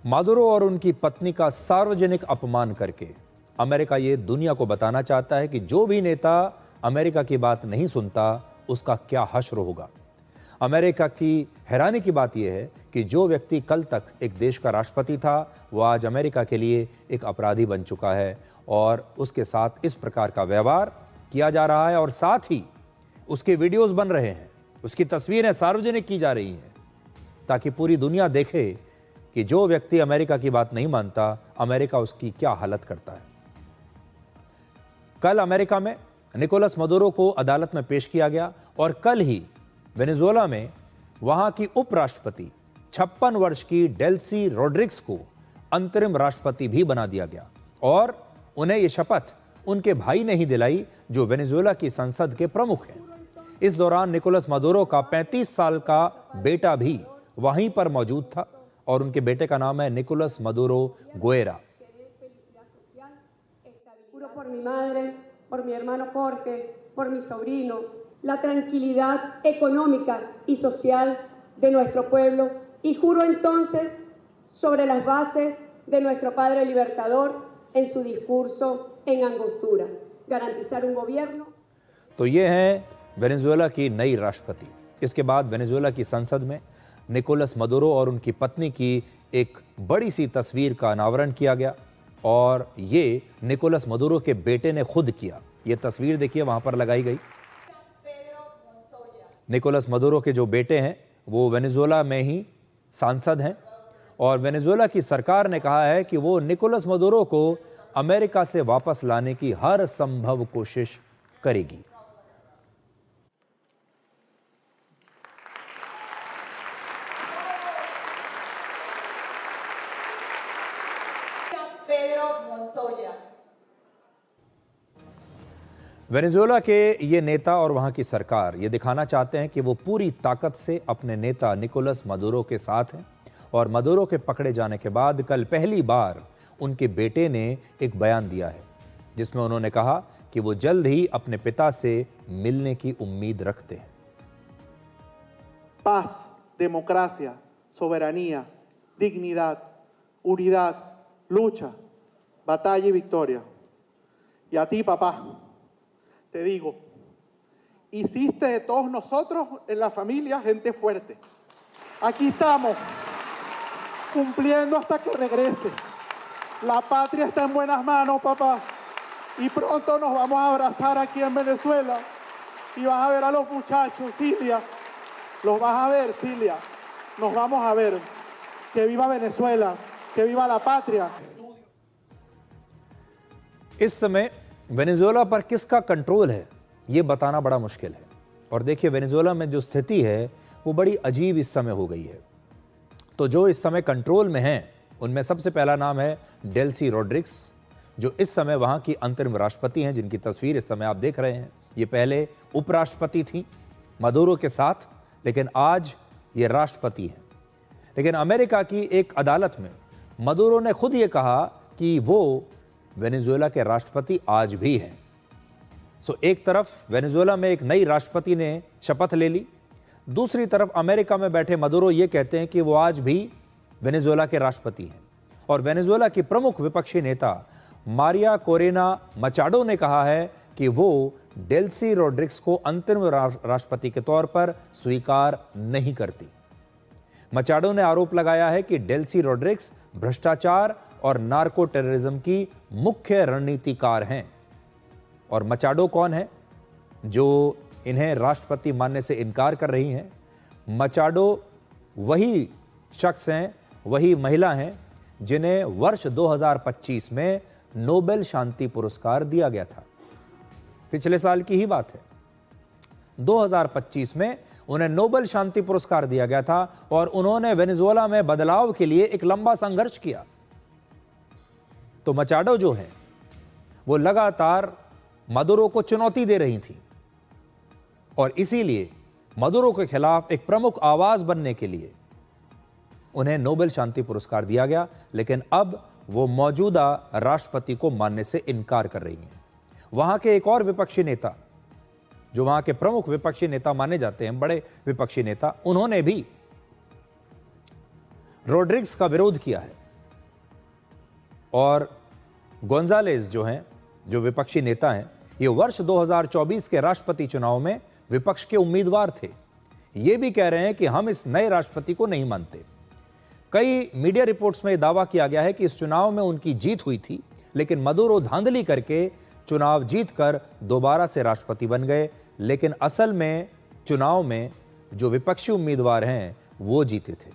मदुरो और उनकी पत्नी का सार्वजनिक अपमान करके अमेरिका ये दुनिया को बताना चाहता है कि जो भी नेता अमेरिका की बात नहीं सुनता उसका क्या हश्र होगा। अमेरिका की हैरानी की बात यह है कि जो व्यक्ति कल तक एक देश का राष्ट्रपति था वो आज अमेरिका के लिए एक अपराधी बन चुका है और उसके साथ इस प्रकार का व्यवहार किया जा रहा है और साथ ही उसके वीडियोस बन रहे हैं, उसकी तस्वीरें सार्वजनिक की जा रही हैं ताकि पूरी दुनिया देखे कि जो व्यक्ति अमेरिका की बात नहीं मानता अमेरिका उसकी क्या हालत करता है। कल अमेरिका में निकोलस मदुरो को अदालत में पेश किया गया और कल ही वेनेजुएला में वहां की उपराष्ट्रपति 56 वर्ष की डेल्सी रोड्रिग्स को अंतरिम राष्ट्रपति भी बना दिया गया और उन्हें यह शपथ उनके भाई ने ही दिलाई जो वेनेजुएला की संसद के प्रमुख हैं। इस दौरान निकोलस मदुरो का 35 साल का बेटा भी वहीं पर मौजूद था और उनके बेटे का नाम है Nicolas Maduro Guerra. Por mi madre, por mi hermano Jorge, por mis sobrinos, la tranquilidad económica y social de nuestro pueblo y juro entonces sobre las bases de nuestro padre libertador en su discurso en Angostura, garantizar un gobierno। तो ये है Venezuela की नई राष्ट्रपति। इसके बाद Venezuela की संसद में निकोलस मदुरो और उनकी पत्नी की एक बड़ी सी तस्वीर का अनावरण किया गया और ये निकोलस मदुरो के बेटे ने खुद किया। ये तस्वीर देखिए वहां पर लगाई गई। निकोलस मदुरो के जो बेटे हैं वो वेनेजुएला में ही सांसद हैं और वेनेजुएला की सरकार ने कहा है कि वो निकोलस मदुरो को अमेरिका से वापस लाने की हर संभव कोशिश करेगी। वेनेजुएला के ये नेता और वहां की सरकार ये दिखाना चाहते हैं कि वो पूरी ताकत से अपने नेता निकोलस मदुरो के साथ हैं और मदुरो के पकड़े जाने के बाद कल पहली बार उनके बेटे ने एक बयान दिया है जिसमें उन्होंने कहा कि वो जल्द ही अपने पिता से मिलने की उम्मीद रखते हैं। Paz, democracia, soberanía, dignidad, unidad, lucha, batalla y victoria. Y a ti, papá, te digo, hiciste de todos nosotros en la familia gente fuerte. Aquí estamos, cumpliendo hasta que regrese. La patria está en buenas manos, papá. Y pronto nos vamos a abrazar aquí en Venezuela. Y vas a ver a los muchachos, Cilia. Los vas a ver, Cilia. Nos vamos a ver. Que viva Venezuela. Que viva la patria. इस समय Venezuela पर किसका control है ये बताना बड़ा मुश्किल है और देखिए वेनेजुएला में जो स्थिति है वो बड़ी अजीब इस समय हो गई है। तो जो इस समय कंट्रोल में हैं उनमें सबसे पहला नाम है डेल्सी रोड्रिग्स जो इस समय वहां की अंतरिम राष्ट्रपति हैं, जिनकी तस्वीर इस समय आप देख रहे हैं। ये पहले उपराष्ट्रपति थी मदुरो के साथ, लेकिन आज ये राष्ट्रपति हैं। लेकिन अमेरिका की एक अदालत में मदुरो ने खुद ये कहा कि वो वेनेजुएला के राष्ट्रपति आज भी हैं। सो एक तरफ वेनेजुएला में एक नई राष्ट्रपति ने शपथ ले ली, दूसरी तरफ अमेरिका में बैठे मदुरो ये कहते हैं कि वो आज भी वेनेजुएला के राष्ट्रपति हैं। और वेनेजुएला की प्रमुख विपक्षी नेता मारिया कोरेना मचाडो ने कहा है कि वो डेल्सी रोड्रिग्स को अंतरिम राष्ट्रपति के तौर पर स्वीकार नहीं करती। मचाडो ने आरोप लगाया है कि डेल्सी रोड्रिग्स भ्रष्टाचार और नार्को टेररिज्म की मुख्य रणनीतिकार हैं। और मचाडो कौन है जो इन्हें राष्ट्रपति मानने से इनकार कर रही हैं? मचाडो वही शख्स हैं, वही महिला हैं जिन्हें वर्ष 2025 में नोबेल शांति पुरस्कार दिया गया था। पिछले साल की ही बात है। 2025 में उन्हें नोबेल शांति पुरस्कार दिया गया था और उन्होंने वेनेजुएला में बदलाव के लिए एक लंबा संघर्ष किया। तो मचाडो जो है वो लगातार मदुरो को चुनौती दे रही थी और इसीलिए मदुरो के खिलाफ एक प्रमुख आवाज बनने के लिए उन्हें नोबेल शांति पुरस्कार दिया गया। लेकिन अब वो मौजूदा राष्ट्रपति को मानने से इनकार कर रही हैं। वहां के एक और विपक्षी नेता जो वहां के प्रमुख विपक्षी नेता माने जाते हैं, बड़े विपक्षी नेता, उन्होंने भी रोड्रिग्स का विरोध किया है। और गोंजालेस जो हैं, जो विपक्षी नेता हैं, ये वर्ष 2024 के राष्ट्रपति चुनाव में विपक्ष के उम्मीदवार थे। ये भी कह रहे हैं कि हम इस नए राष्ट्रपति को नहीं मानते। कई मीडिया रिपोर्ट्स में दावा किया गया है कि इस चुनाव में उनकी जीत हुई थी, लेकिन मदुरो धांधली करके चुनाव जीतकर दोबारा से राष्ट्रपति बन गए। लेकिन असल में चुनाव में जो विपक्षी उम्मीदवार हैं वो जीते थे।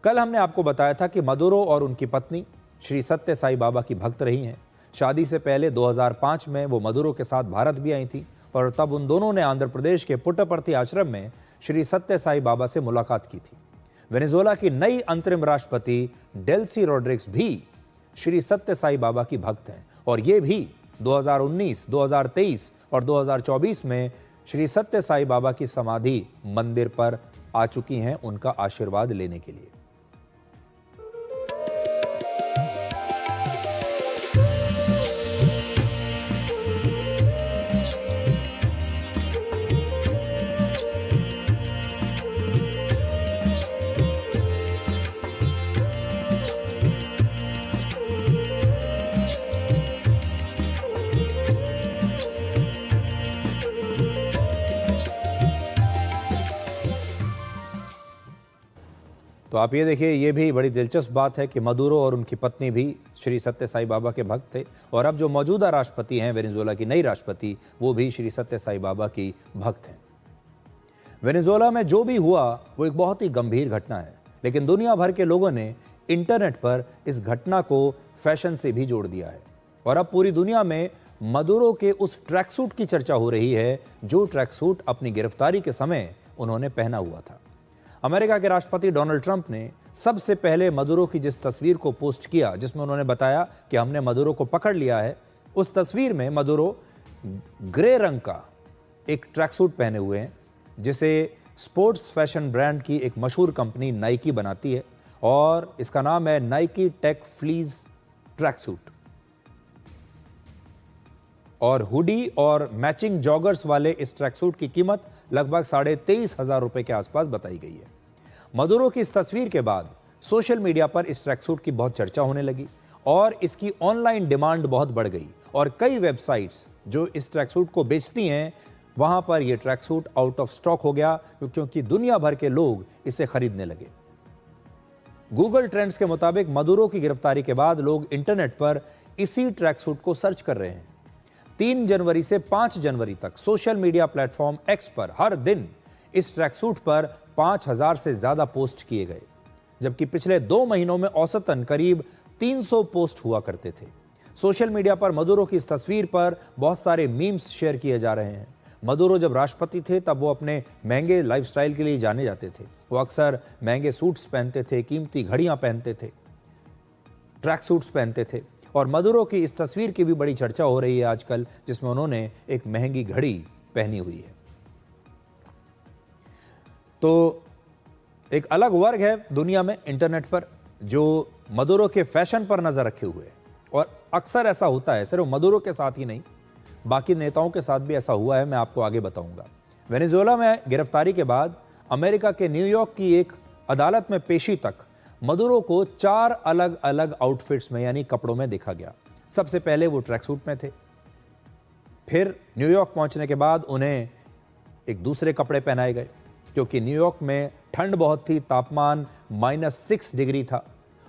कल हमने आपको बताया था कि मदुरो और उनकी पत्नी श्री सत्य साई बाबा की भक्त रही हैं। शादी से पहले 2005 में वो मदुरो के साथ भारत भी आई थी और तब उन दोनों ने आंध्र प्रदेश के पुट्टपर्ती आश्रम में श्री सत्य साई बाबा से मुलाकात की थी। वेनेजुएला की नई अंतरिम राष्ट्रपति डेल्सी रोड्रिग्स भी श्री सत्य साई बाबा की भक्त हैं और ये भी 2019, 2023 और 2024 में श्री सत्य साई बाबा की समाधि मंदिर पर आ चुकी हैं उनका आशीर्वाद लेने के लिए। तो आप ये देखिए, ये भी बड़ी दिलचस्प बात है कि मदुरो और उनकी पत्नी भी श्री सत्य साई बाबा के भक्त थे और अब जो मौजूदा राष्ट्रपति हैं वेनेजुएला की नई राष्ट्रपति, वो भी श्री सत्य साई बाबा की भक्त हैं। वेनेजुएला में जो भी हुआ वो एक बहुत ही गंभीर घटना है, लेकिन दुनिया भर के लोगों ने इंटरनेट पर इस घटना को फैशन से भी जोड़ दिया है और अब पूरी दुनिया में मदुरो के उस ट्रैक सूट की चर्चा हो रही है जो ट्रैक सूट अपनी गिरफ्तारी के समय उन्होंने पहना हुआ था। अमेरिका के राष्ट्रपति डोनाल्ड ट्रंप ने सबसे पहले मदुरो की जिस तस्वीर को पोस्ट किया जिसमें उन्होंने बताया कि हमने मदुरो को पकड़ लिया है, उस तस्वीर में मदुरो ग्रे रंग का एक ट्रैक सूट पहने हुए हैं जिसे स्पोर्ट्स फैशन ब्रांड की एक मशहूर कंपनी नाइकी बनाती है और इसका नाम है Nike tech fleece track suit. और हुडी और मैचिंग जॉगर्स वाले इस ट्रैक सूट की कीमत लगभग 23,500 रुपए के आसपास बताई गई है। मदुरो की इस तस्वीर के बाद सोशल मीडिया पर इस ट्रैक सूट की बहुत चर्चा होने लगी और इसकी ऑनलाइन डिमांड बहुत बढ़ गई और कई वेबसाइट्स जो इस ट्रैक सूट को बेचती हैं वहां पर यह track suit out of stock हो गया क्योंकि दुनिया भर के लोग इसे खरीदने लगे। गूगल ट्रेंड्स के मुताबिक मदुरो की गिरफ्तारी के बाद लोग इंटरनेट पर इसी ट्रैक सूट को सर्च कर रहे हैं। 3 जनवरी से 5 जनवरी तक सोशल मीडिया प्लेटफॉर्म एक्स पर हर दिन इस ट्रैक सूट पर 5000 से ज्यादा पोस्ट किए गए, जबकि पिछले 2 महीनों में औसतन करीब 300 पोस्ट हुआ करते थे। सोशल मीडिया पर मदुरो की इस तस्वीर पर बहुत सारे मीम्स शेयर किए जा रहे हैं। मदुरो जब राष्ट्रपति थे तब वो अपने महंगे लाइफस्टाइल के लिए जाने जाते थे। वो अक्सर महंगे सूट्स पहनते थे, कीमती घड़ियां पहनते थे, ट्रैक सूट्स पहनते थे और मदुरो की इस तस्वीर की भी बड़ी चर्चा हो रही है आजकल जिसमें उन्होंने एक महंगी घड़ी पहनी हुई है। तो एक अलग वर्ग है दुनिया में इंटरनेट पर जो मदुरो के फैशन पर नजर रखे हुए है और अक्सर ऐसा होता है, सिर्फ मदुरो के साथ ही नहीं बाकी नेताओं के साथ भी ऐसा हुआ है, मैं आपको आगे बताऊंगा। वेनेजुएला में गिरफ्तारी के बाद अमेरिका के न्यूयॉर्क की एक अदालत में पेशी तक मदुरो को 4 अलग अलग आउटफिट्स में यानी कपड़ों में देखा गया। सबसे पहले वो ट्रैक सूट में थे, फिर न्यूयॉर्क पहुंचने के बाद उन्हें एक दूसरे कपड़े पहनाए गए क्योंकि न्यूयॉर्क में ठंड बहुत थी, तापमान -6 डिग्री था।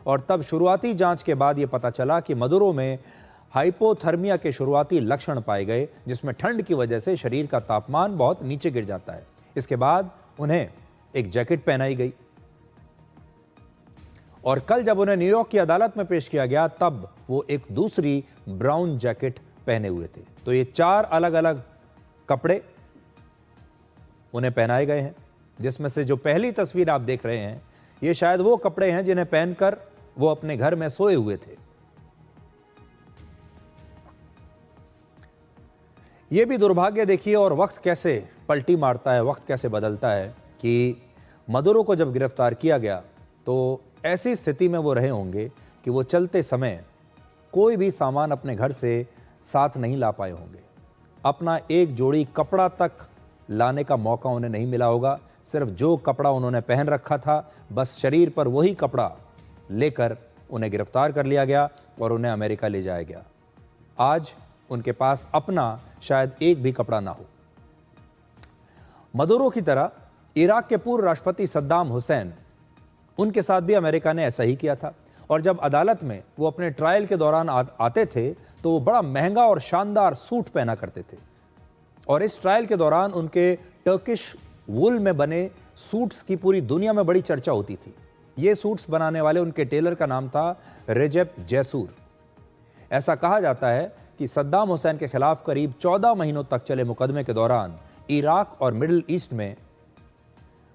और तब शुरुआती जांच के बाद यह पता चला कि मदुरो में हाइपोथर्मिया के शुरुआती लक्षण पाए गए, जिसमें ठंड की वजह से शरीर का तापमान बहुत नीचे गिर जाता है। इसके बाद उन्हें एक जैकेट पहनाई गई और कल जब उन्हें न्यूयॉर्क की अदालत में पेश किया गया तब वो एक दूसरी ब्राउन जैकेट पहने हुए थे। तो ये 4 अलग अलग कपड़े उन्हें पहनाए गए हैं, जिसमें से जो पहली तस्वीर आप देख रहे हैं ये शायद वो कपड़े हैं जिन्हें पहनकर वो अपने घर में सोए हुए थे। ये भी दुर्भाग्य देखिए और वक्त कैसे पलटी मारता है, वक्त कैसे बदलता है कि मदुरो को जब गिरफ्तार किया गया तो ऐसी स्थिति में वो रहे होंगे कि वो चलते समय कोई भी सामान अपने घर से साथ नहीं ला पाए होंगे। अपना एक जोड़ी कपड़ा तक लाने का मौका उन्हें नहीं मिला होगा। सिर्फ जो कपड़ा उन्होंने पहन रखा था बस शरीर पर वही कपड़ा लेकर उन्हें गिरफ्तार कर लिया गया और उन्हें अमेरिका ले जाया गया। आज उनके पास अपना शायद एक भी कपड़ा ना हो। मदुरो की तरह इराक के पूर्व राष्ट्रपति सद्दाम हुसैन, उनके साथ भी अमेरिका ने ऐसा ही किया था। और जब अदालत में वो अपने ट्रायल के दौरान आते थे तो वो बड़ा महंगा और शानदार सूट पहना करते थे। और इस ट्रायल के दौरान उनके टर्किश वुल में बने सूट्स की पूरी दुनिया में बड़ी चर्चा होती थी। ये सूट्स बनाने वाले उनके टेलर का नाम था रेजेप जैसूर। ऐसा कहा जाता है कि सद्दाम हुसैन के खिलाफ करीब 14 महीनों तक चले मुकदमे के दौरान इराक और मिडिल ईस्ट में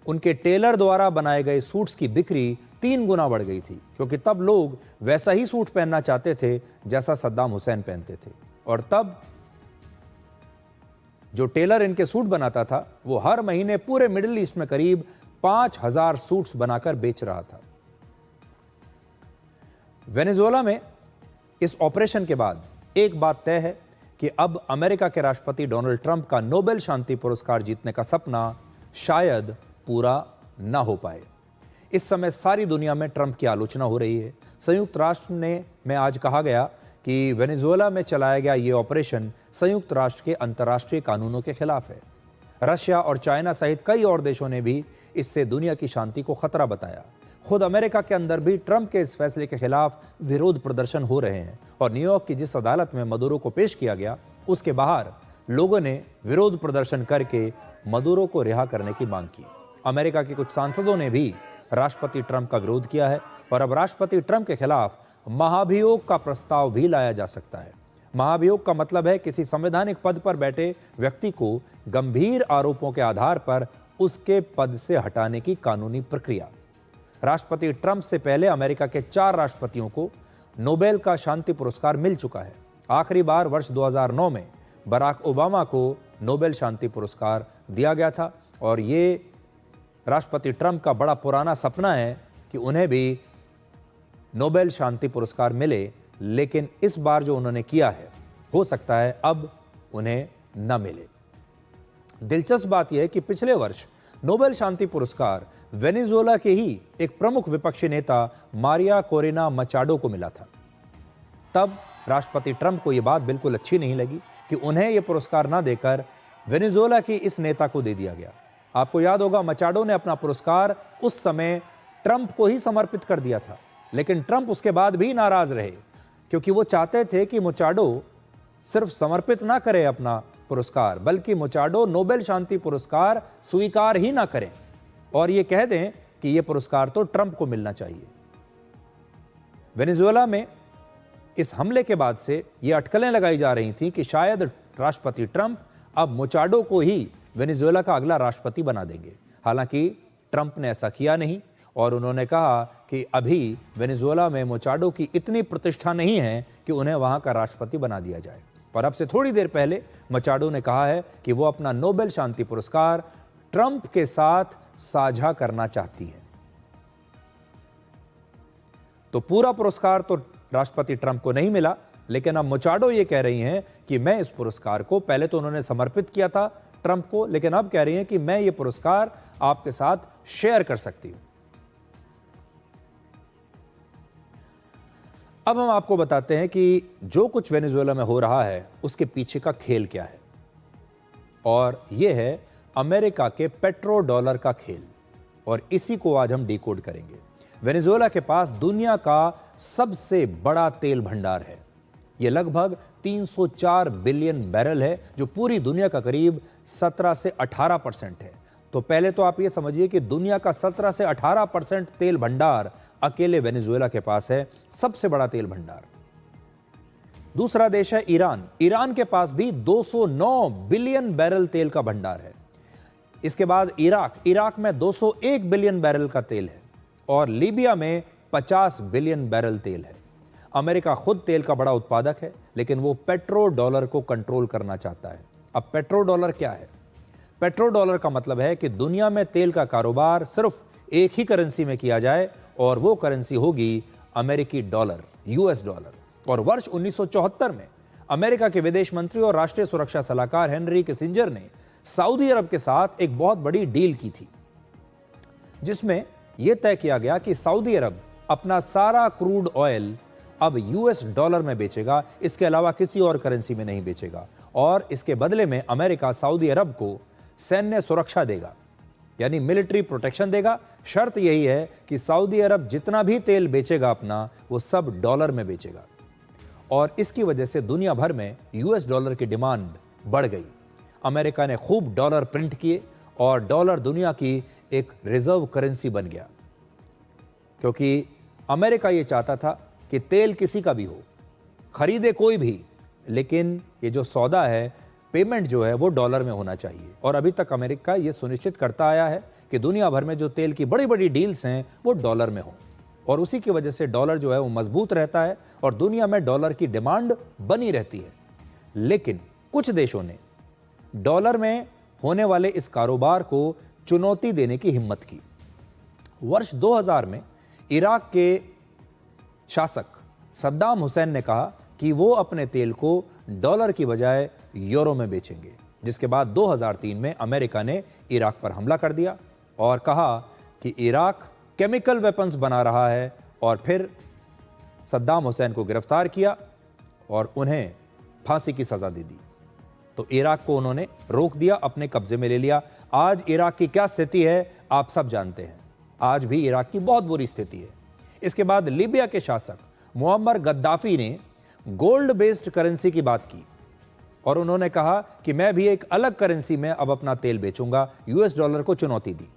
उनके टेलर द्वारा बनाए गए सूट्स की बिक्री 3 गुना बढ़ गई थी, क्योंकि तब लोग वैसा ही सूट पहनना चाहते थे जैसा सद्दाम हुसैन पहनते थे। और तब जो टेलर इनके सूट बनाता था वो हर महीने पूरे मिडिल ईस्ट में करीब 5000 सूट्स बनाकर बेच रहा था। वेनेजुएला में इस ऑपरेशन के बाद एक बात तय है कि अब अमेरिका के राष्ट्रपति डोनाल्ड ट्रंप का नोबेल शांति पुरस्कार जीतने का सपना शायद पूरा ना हो पाए। इस समय सारी दुनिया में ट्रंप की आलोचना हो रही है। संयुक्त राष्ट्र में आज कहा गया कि वेनेजुएला में चलाया गया ये ऑपरेशन संयुक्त राष्ट्र के अंतर्राष्ट्रीय कानूनों के खिलाफ है। रशिया और चाइना सहित कई और देशों ने भी इससे दुनिया की शांति को खतरा बताया। खुद अमेरिका के अंदर भी ट्रंप के इस फैसले के खिलाफ विरोध प्रदर्शन हो रहे हैं और न्यूयॉर्क की जिस अदालत में मदुरो को पेश किया गया उसके बाहर लोगों ने विरोध प्रदर्शन करके मदुरो को रिहा करने की मांग की। अमेरिका के कुछ सांसदों ने भी राष्ट्रपति ट्रंप का विरोध किया है और अब राष्ट्रपति ट्रंप के खिलाफ महाभियोग का प्रस्ताव भी लाया जा सकता है। महाभियोग का मतलब है किसी संवैधानिक पद पर बैठे व्यक्ति को गंभीर आरोपों के आधार पर उसके पद से हटाने की कानूनी प्रक्रिया। राष्ट्रपति ट्रंप से पहले अमेरिका के 4 राष्ट्रपतियों को नोबेल का शांति पुरस्कार मिल चुका है। आखिरी बार वर्ष 2009 में बराक ओबामा को नोबेल शांति पुरस्कार दिया गया था और ये राष्ट्रपति ट्रंप का बड़ा पुराना सपना है कि उन्हें भी नोबेल शांति पुरस्कार मिले, लेकिन इस बार जो उन्होंने किया है हो सकता है अब उन्हें न मिले। दिलचस्प बात यह है कि पिछले वर्ष नोबेल शांति पुरस्कार वेनेजुएला के ही एक प्रमुख विपक्षी नेता मारिया कोरेना मचाडो को मिला था। तब राष्ट्रपति ट्रंप को यह बात बिल्कुल अच्छी नहीं लगी कि उन्हें यह पुरस्कार न देकर वेनेजुएला की इस नेता को दे दिया गया। आपको याद होगा मचाडो ने अपना पुरस्कार उस समय ट्रंप को ही समर्पित कर दिया था, लेकिन ट्रंप उसके बाद भी नाराज रहे क्योंकि वो चाहते थे कि मचाडो सिर्फ समर्पित ना करे अपना पुरस्कार, बल्कि मचाडो नोबेल शांति पुरस्कार स्वीकार ही ना करें और ये कह दें कि ये पुरस्कार तो ट्रंप को मिलना चाहिए। वेनेजुएला में इस हमले के बाद से ये अटकलें लगाई जा रही थी कि शायद राष्ट्रपति ट्रंप अब मचाडो को ही वेनेजुएला का अगला राष्ट्रपति बना देंगे। हालांकि ट्रंप ने ऐसा किया नहीं और उन्होंने कहा कि अभी वेनेजुएला में मचाडो की इतनी प्रतिष्ठा नहीं है कि उन्हें वहां का राष्ट्रपति बना दिया जाए। और अब से थोड़ी देर पहले मचाडो ने कहा है कि वो अपना नोबेल शांति पुरस्कार ट्रंप के साथ साझा करना चाहती है। तो पूरा पुरस्कार तो राष्ट्रपति ट्रंप को नहीं मिला, लेकिन अब मचाडो ये कह रही हैं कि मैं इस पुरस्कार को, पहले तो उन्होंने समर्पित किया था ट्रंप को, लेकिन अब कह रही हैं कि मैं ये पुरस्कार आपके साथ शेयर कर सकती हूं। अब हम आपको बताते हैं कि जो कुछ वेनेजुएला में हो रहा है उसके पीछे का खेल क्या है, और यह है अमेरिका के पेट्रो डॉलर का खेल, और इसी को आज हम डिकोड करेंगे। वेनेजुएला के पास दुनिया का सबसे बड़ा तेल भंडार है। यह लगभग 304 बिलियन बैरल है, जो पूरी दुनिया का करीब 17 से 18% है। तो पहले तो आप ये समझिए कि दुनिया का 17 से 18% तेल भंडार अकेले वेनेजुएला के पास है, सबसे बड़ा तेल भंडार। दूसरा देश है ईरान। ईरान के पास भी 209 बिलियन बैरल तेल का भंडार है। इसके बाद इराक में 201 बिलियन बैरल का तेल है, और लीबिया में 50 बिलियन बैरल तेल है। अमेरिका खुद तेल का बड़ा उत्पादक है, लेकिन वो पेट्रो डॉलर को कंट्रोल करना चाहता है। अब पेट्रो डॉलर क्या है? पेट्रो डॉलर का मतलब है कि दुनिया में तेल का कारोबार सिर्फ एक ही करेंसी में किया जाए, और वो करेंसी होगी अमेरिकी डॉलर, यूएस डॉलर। और वर्ष 1974 में अमेरिका के विदेश मंत्री और राष्ट्रीय सुरक्षा सलाहकार हेनरी किसिंजर ने सऊदी अरब के साथ एक बहुत बड़ी डील की थी, जिसमें यह तय किया गया कि सऊदी अरब अपना सारा क्रूड ऑयल अब यूएस डॉलर में बेचेगा, इसके अलावा किसी और करेंसी में नहीं बेचेगा। और इसके बदले में अमेरिका सऊदी अरब को सैन्य सुरक्षा देगा, यानी मिलिट्री प्रोटेक्शन देगा। शर्त यही है कि सऊदी अरब जितना भी तेल बेचेगा अपना, वो सब डॉलर में बेचेगा। और इसकी वजह से दुनिया भर में यूएस डॉलर की डिमांड बढ़ गई। अमेरिका ने खूब डॉलर प्रिंट किए, और डॉलर दुनिया की एक रिजर्व करेंसी बन गया, क्योंकि अमेरिका ये चाहता था कि तेल किसी का भी हो, खरीदे कोई भी, लेकिन ये जो सौदा है, पेमेंट जो है वो डॉलर में होना चाहिए। और अभी तक अमेरिका ये सुनिश्चित करता आया है कि दुनिया भर में जो तेल की बड़ी बड़ी डील्स हैं वो डॉलर में हो, और उसी की वजह से डॉलर जो है वो मजबूत रहता है, और दुनिया में डॉलर की डिमांड बनी रहती है। लेकिन कुछ देशों ने डॉलर में होने वाले इस कारोबार को चुनौती देने की हिम्मत की। वर्ष 2000 में इराक के शासक सद्दाम हुसैन ने कहा कि वो अपने तेल को डॉलर की बजाय यूरो में बेचेंगे, जिसके बाद 2003 में अमेरिका ने इराक पर हमला कर दिया और कहा कि इराक केमिकल वेपन्स बना रहा है, और फिर सद्दाम हुसैन को गिरफ्तार किया और उन्हें फांसी की सजा दे दी। तो इराक को उन्होंने रोक दिया, अपने कब्जे में ले लिया। आज इराक की क्या स्थिति है आप सब जानते हैं। आज भी इराक की बहुत बुरी स्थिति है। इसके बाद लीबिया के शासक मुअम्मर गद्दाफी ने गोल्ड बेस्ड करेंसी की बात की, और उन्होंने कहा कि मैं भी एक अलग करेंसी में अब अपना तेल बेचूंगा, यूएस डॉलर को चुनौती दी।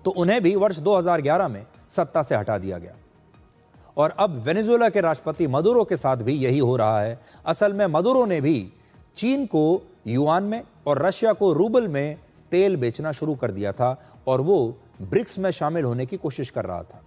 तो उन्हें भी वर्ष 2011 में सत्ता से हटा दिया गया। और अब वेनेजुएला के राष्ट्रपति मदुरो के साथ भी यही हो रहा है। असल में मदुरो ने भी चीन को युआन में और रशिया को रूबल में तेल बेचना शुरू कर दिया था, और वो ब्रिक्स में शामिल होने की कोशिश कर रहा था।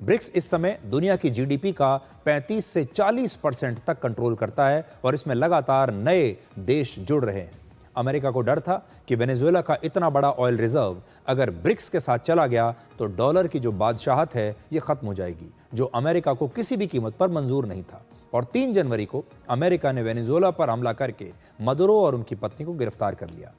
ब्रिक्स इस समय दुनिया की जीडीपी का 35 से 40% तक कंट्रोल करता है, और इसमें लगातार नए देश जुड़ रहे हैं। अमेरिका को डर था कि वेनेजुएला का इतना बड़ा ऑयल रिजर्व अगर ब्रिक्स के साथ चला गया तो डॉलर की जो बादशाहत है ये खत्म हो जाएगी, जो अमेरिका को किसी भी कीमत पर मंजूर नहीं था। और 3 जनवरी को अमेरिका ने वेनेजुएला पर हमला करके मदुरो और उनकी पत्नी को गिरफ्तार कर लिया।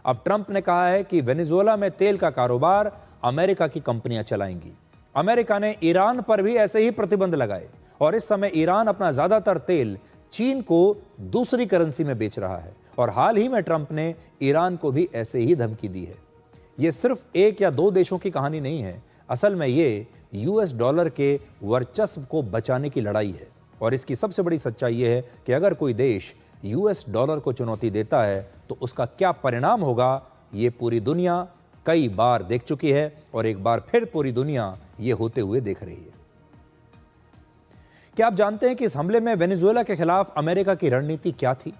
अब ट्रंप ने कहा है कि वेनेजुएला में तेल का कारोबार अमेरिका की कंपनियां चलाएंगी। अमेरिका ने ईरान पर भी ऐसे ही प्रतिबंध लगाए, और इस समय ईरान अपना ज्यादातर तेल चीन को दूसरी करेंसी में बेच रहा है। और हाल ही में ट्रंप ने ईरान को भी ऐसे ही धमकी दी है। यह सिर्फ 1 या 2 देशों की कहानी नहीं है, असल में ये यूएस डॉलर के वर्चस्व को बचाने की लड़ाई है। और इसकी सबसे बड़ी सच्चाई यह है कि अगर कोई देश यूएस डॉलर को चुनौती देता है तो उसका क्या परिणाम होगा, ये पूरी दुनिया कई बार देख चुकी है, और एक बार फिर पूरी दुनिया ये होते हुए देख रही है। क्या आप जानते हैं कि इस हमले में वेनेजुएला के खिलाफ अमेरिका की रणनीति क्या थी?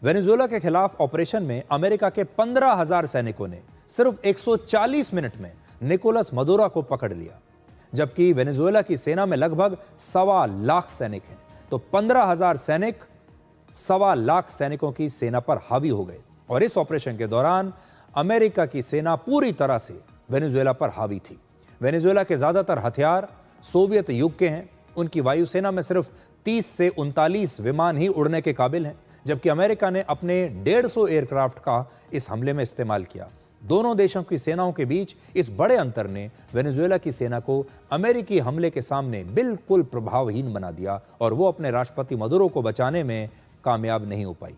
वेनेजुएला के खिलाफ ऑपरेशन में अमेरिका के 15,000 सैनिकों ने सिर्फ 140 मिनट में निकोलस मदुरो को पकड़ लिया, जबकि वेनेजुएला की सेना में लगभग 1.25 लाख सैनिक हैं। तो 15,000 सैनिक 1.25 लाख सैनिकों की सेना पर हावी हो गए, और इस ऑपरेशन के दौरान अमेरिका की सेना पूरी तरह से वेनेजुएला पर हावी थी। वेनेजुएला के ज्यादातर हथियार सोवियत युग के हैं। उनकी वायुसेना में सिर्फ 30 से 39 विमान ही उड़ने के काबिल हैं, जबकि अमेरिका ने अपने 150 एयरक्राफ्ट का इस हमले में इस्तेमाल किया। दोनों देशों की सेनाओं के बीच इस बड़े अंतर ने वेनेजुएला की सेना को अमेरिकी हमले के सामने बिल्कुल प्रभावहीन बना दिया और वो अपने राष्ट्रपति मदुरो को बचाने में कामयाब नहीं हो पाई।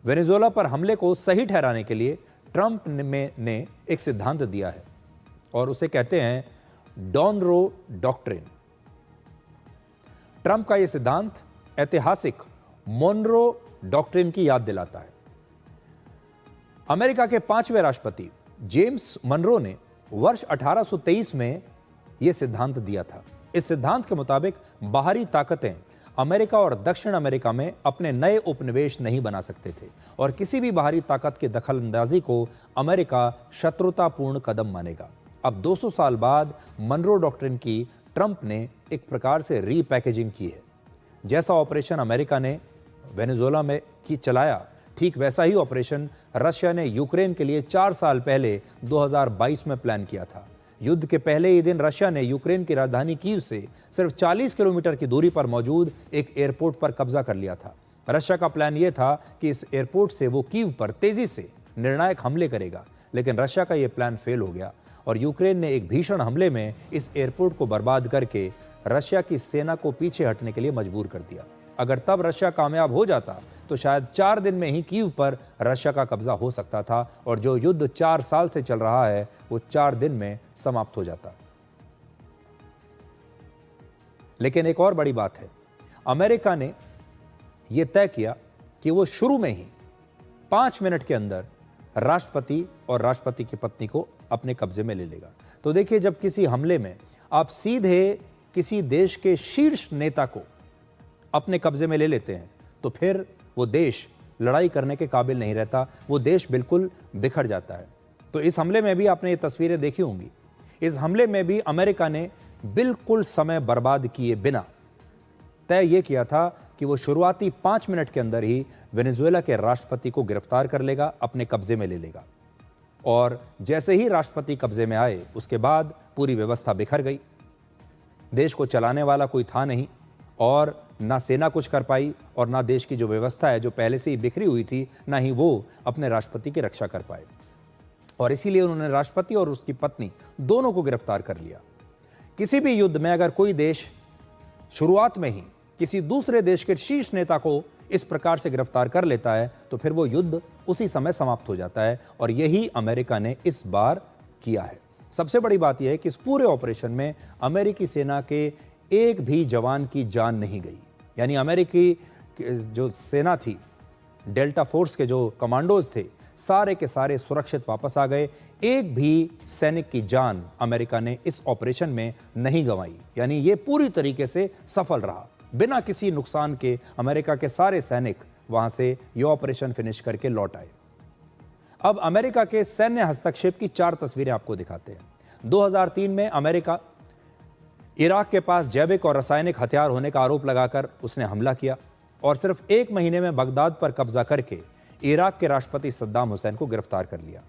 वेनेजुएला पर हमले को सही ठहराने के लिए ट्रंप ने एक सिद्धांत दिया है और उसे कहते हैं डॉनरो डॉक्ट्रिन। ट्रंप का यह सिद्धांत ऐतिहासिक मोनरो डॉक्ट्रिन की याद दिलाता है। अमेरिका के 5वें राष्ट्रपति जेम्स मनरो ने वर्ष 1823 में यह सिद्धांत दिया था। इस सिद्धांत के मुताबिक बाहरी ताकतें अमेरिका और दक्षिण अमेरिका में अपने नए उपनिवेश नहीं बना सकते थे और किसी भी बाहरी ताकत की दखलंदाजी को अमेरिका शत्रुतापूर्ण कदम मानेगा। अब 200 साल बाद मनरो डॉक्ट्रिन की ट्रंप ने एक प्रकार से रीपैकेजिंग की है। जैसा ऑपरेशन अमेरिका ने वेनेजुएला में चलाया, ठीक वैसा ही ऑपरेशन रशिया ने यूक्रेन के लिए 4 साल पहले 2022 में प्लान किया था। युद्ध के पहले ही दिन रशिया ने यूक्रेन की राजधानी कीव से सिर्फ 40 किलोमीटर की दूरी पर मौजूद एक एयरपोर्ट पर कब्जा कर लिया था। रशिया का प्लान यह था कि इस एयरपोर्ट से वो कीव पर तेजी से निर्णायक हमले करेगा, लेकिन रशिया का यह प्लान फेल हो गया और यूक्रेन ने एक भीषण हमले में इस एयरपोर्ट को बर्बाद करके रशिया की सेना को पीछे हटने के लिए मजबूर कर दिया। अगर तब रशिया कामयाब हो जाता तो शायद 4 दिन में ही कीव पर रशिया का कब्जा हो सकता था और जो युद्ध 4 साल से चल रहा है वो 4 दिन में समाप्त हो जाता। लेकिन एक और बड़ी बात है, अमेरिका ने यह तय किया कि वो शुरू में ही 5 मिनट के अंदर राष्ट्रपति और राष्ट्रपति की पत्नी को अपने कब्जे में ले लेगा। तो देखिए, जब किसी हमले में आप सीधे किसी देश के शीर्ष नेता को अपने कब्जे में ले लेते हैं तो फिर वो देश लड़ाई करने के काबिल नहीं रहता, वो देश बिल्कुल बिखर जाता है। तो इस हमले में भी आपने ये तस्वीरें देखी होंगी। इस हमले में भी अमेरिका ने बिल्कुल समय बर्बाद किए बिना तय ये किया था कि वो शुरुआती 5 मिनट के अंदर ही वेनेजुएला के राष्ट्रपति को गिरफ्तार कर लेगा, अपने कब्जे में ले लेगा। और जैसे ही राष्ट्रपति कब्जे में आए उसके बाद पूरी व्यवस्था बिखर गई। देश को चलाने वाला कोई था नहीं और ना सेना कुछ कर पाई और ना देश की जो व्यवस्था है जो पहले से ही बिखरी हुई थी, ना ही वो अपने राष्ट्रपति की रक्षा कर पाए। और इसीलिए उन्होंने राष्ट्रपति और उसकी पत्नी दोनों को गिरफ्तार कर लिया। किसी भी युद्ध में अगर कोई देश शुरुआत में ही किसी दूसरे देश के शीर्ष नेता को इस प्रकार से गिरफ्तार कर लेता है तो फिर वो युद्ध उसी समय समाप्त हो जाता है और यही अमेरिका ने इस बार किया है। सबसे बड़ी बात यह है कि इस पूरे ऑपरेशन में अमेरिकी सेना के एक भी जवान की जान नहीं गई। यानी अमेरिकी जो सेना थी, डेल्टा फोर्स के जो कमांडोज थे, सारे के सारे सुरक्षित वापस आ गए। एक भी सैनिक की जान अमेरिका ने इस ऑपरेशन में नहीं गंवाई। यानी ये पूरी तरीके से सफल रहा। बिना किसी नुकसान के अमेरिका के सारे सैनिक वहां से ये ऑपरेशन फिनिश करके लौट आए। अब अमेरिका के सैन्य हस्तक्षेप की 4 तस्वीरें आपको दिखाते हैं। 2003 में अमेरिका इराक के पास जैविक और रासायनिक हथियार होने का आरोप लगाकर उसने हमला किया और सिर्फ 1 महीने में बगदाद पर कब्जा करके इराक के राष्ट्रपति सद्दाम हुसैन को गिरफ्तार कर लिया।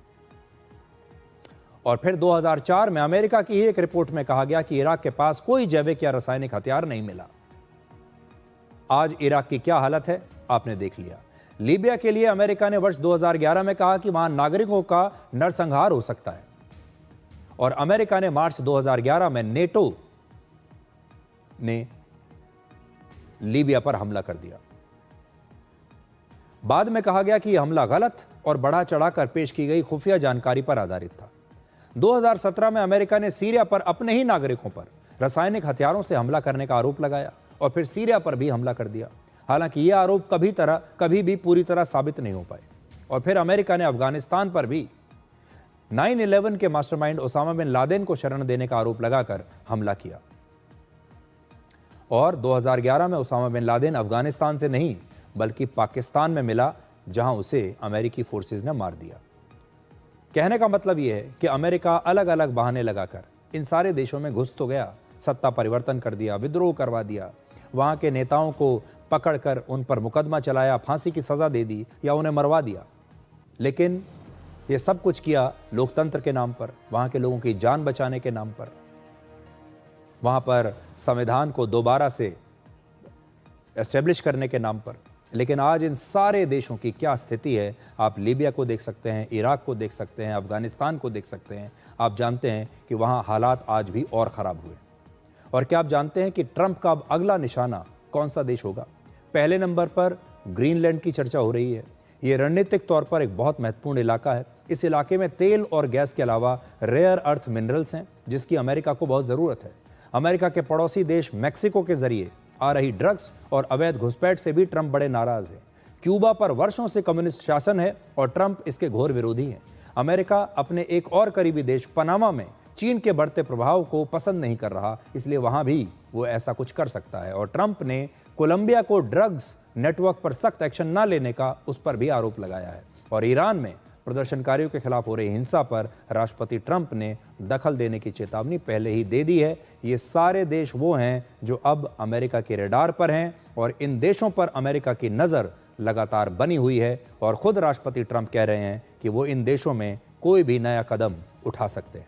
और फिर 2004 में अमेरिका की ही एक रिपोर्ट में कहा गया कि इराक के पास कोई जैविक या रासायनिक हथियार नहीं मिला। आज इराक की क्या हालत है आपने देख लिया। लीबिया के लिए अमेरिका ने वर्ष 2011 में कहा कि वहां नागरिकों का नरसंहार हो सकता है और अमेरिका ने मार्च 2011 में नेटो ने लीबिया पर हमला कर दिया। बाद में कहा गया कि यह हमला गलत और बढ़ा चढ़ाकर पेश की गई खुफिया जानकारी पर आधारित था। 2017 में अमेरिका ने सीरिया पर अपने ही नागरिकों पर रासायनिक हथियारों से हमला करने का आरोप लगाया और फिर सीरिया पर भी हमला कर दिया। हालांकि यह आरोप कभी भी पूरी तरह साबित नहीं हो पाए। और फिर अमेरिका ने अफगानिस्तान पर भी 9/11 के मास्टरमाइंड ओसामा बिन लादेन को शरण देने का आरोप लगाकर हमला किया। और 2011 में ओसामा बिन लादेन अफगानिस्तान से नहीं बल्कि पाकिस्तान में मिला, जहां उसे अमेरिकी फोर्सेस ने मार दिया। कहने का मतलब यह है कि अमेरिका अलग अलग बहाने लगाकर इन सारे देशों में घुस तो गया, सत्ता परिवर्तन कर दिया, विद्रोह करवा दिया, वहां के नेताओं को पकड़कर उन पर मुकदमा चलाया, फांसी की सजा दे दी या उन्हें मरवा दिया। लेकिन ये सब कुछ किया लोकतंत्र के नाम पर, वहां के लोगों की जान बचाने के नाम पर, वहां पर संविधान को दोबारा से एस्टेब्लिश करने के नाम पर। लेकिन आज इन सारे देशों की क्या स्थिति है, आप लीबिया को देख सकते हैं, इराक को देख सकते हैं, अफगानिस्तान को देख सकते हैं। आप जानते हैं कि वहाँ हालात आज भी और ख़राब हुए। और क्या आप जानते हैं कि ट्रंप का अब अगला निशाना कौन सा देश होगा? पहले नंबर पर ग्रीनलैंड की चर्चा हो रही है। ये रणनीतिक तौर पर एक बहुत महत्वपूर्ण इलाका है। इस इलाके में तेल और गैस के अलावा रेयर अर्थ मिनरल्स हैं, जिसकी अमेरिका को बहुत ज़रूरत है। अमेरिका के पड़ोसी देश मैक्सिको के जरिए आ रही ड्रग्स और अवैध घुसपैठ से भी ट्रंप बड़े नाराज हैं। क्यूबा पर वर्षों से कम्युनिस्ट शासन है और ट्रंप इसके घोर विरोधी हैं। अमेरिका अपने एक और करीबी देश पनामा में चीन के बढ़ते प्रभाव को पसंद नहीं कर रहा, इसलिए वहां भी वो ऐसा कुछ कर सकता है। और ट्रंप ने कोलंबिया को ड्रग्स नेटवर्क पर सख्त एक्शन न लेने का उस पर भी आरोप लगाया है। और ईरान में प्रदर्शनकारियों के खिलाफ हो रही हिंसा पर राष्ट्रपति ट्रंप ने दखल देने की चेतावनी पहले ही दे दी है। ये सारे देश वो हैं जो अब अमेरिका के रडार पर हैं और इन देशों पर अमेरिका की नज़र लगातार बनी हुई है। और खुद राष्ट्रपति ट्रंप कह रहे हैं कि वो इन देशों में कोई भी नया कदम उठा सकते हैं।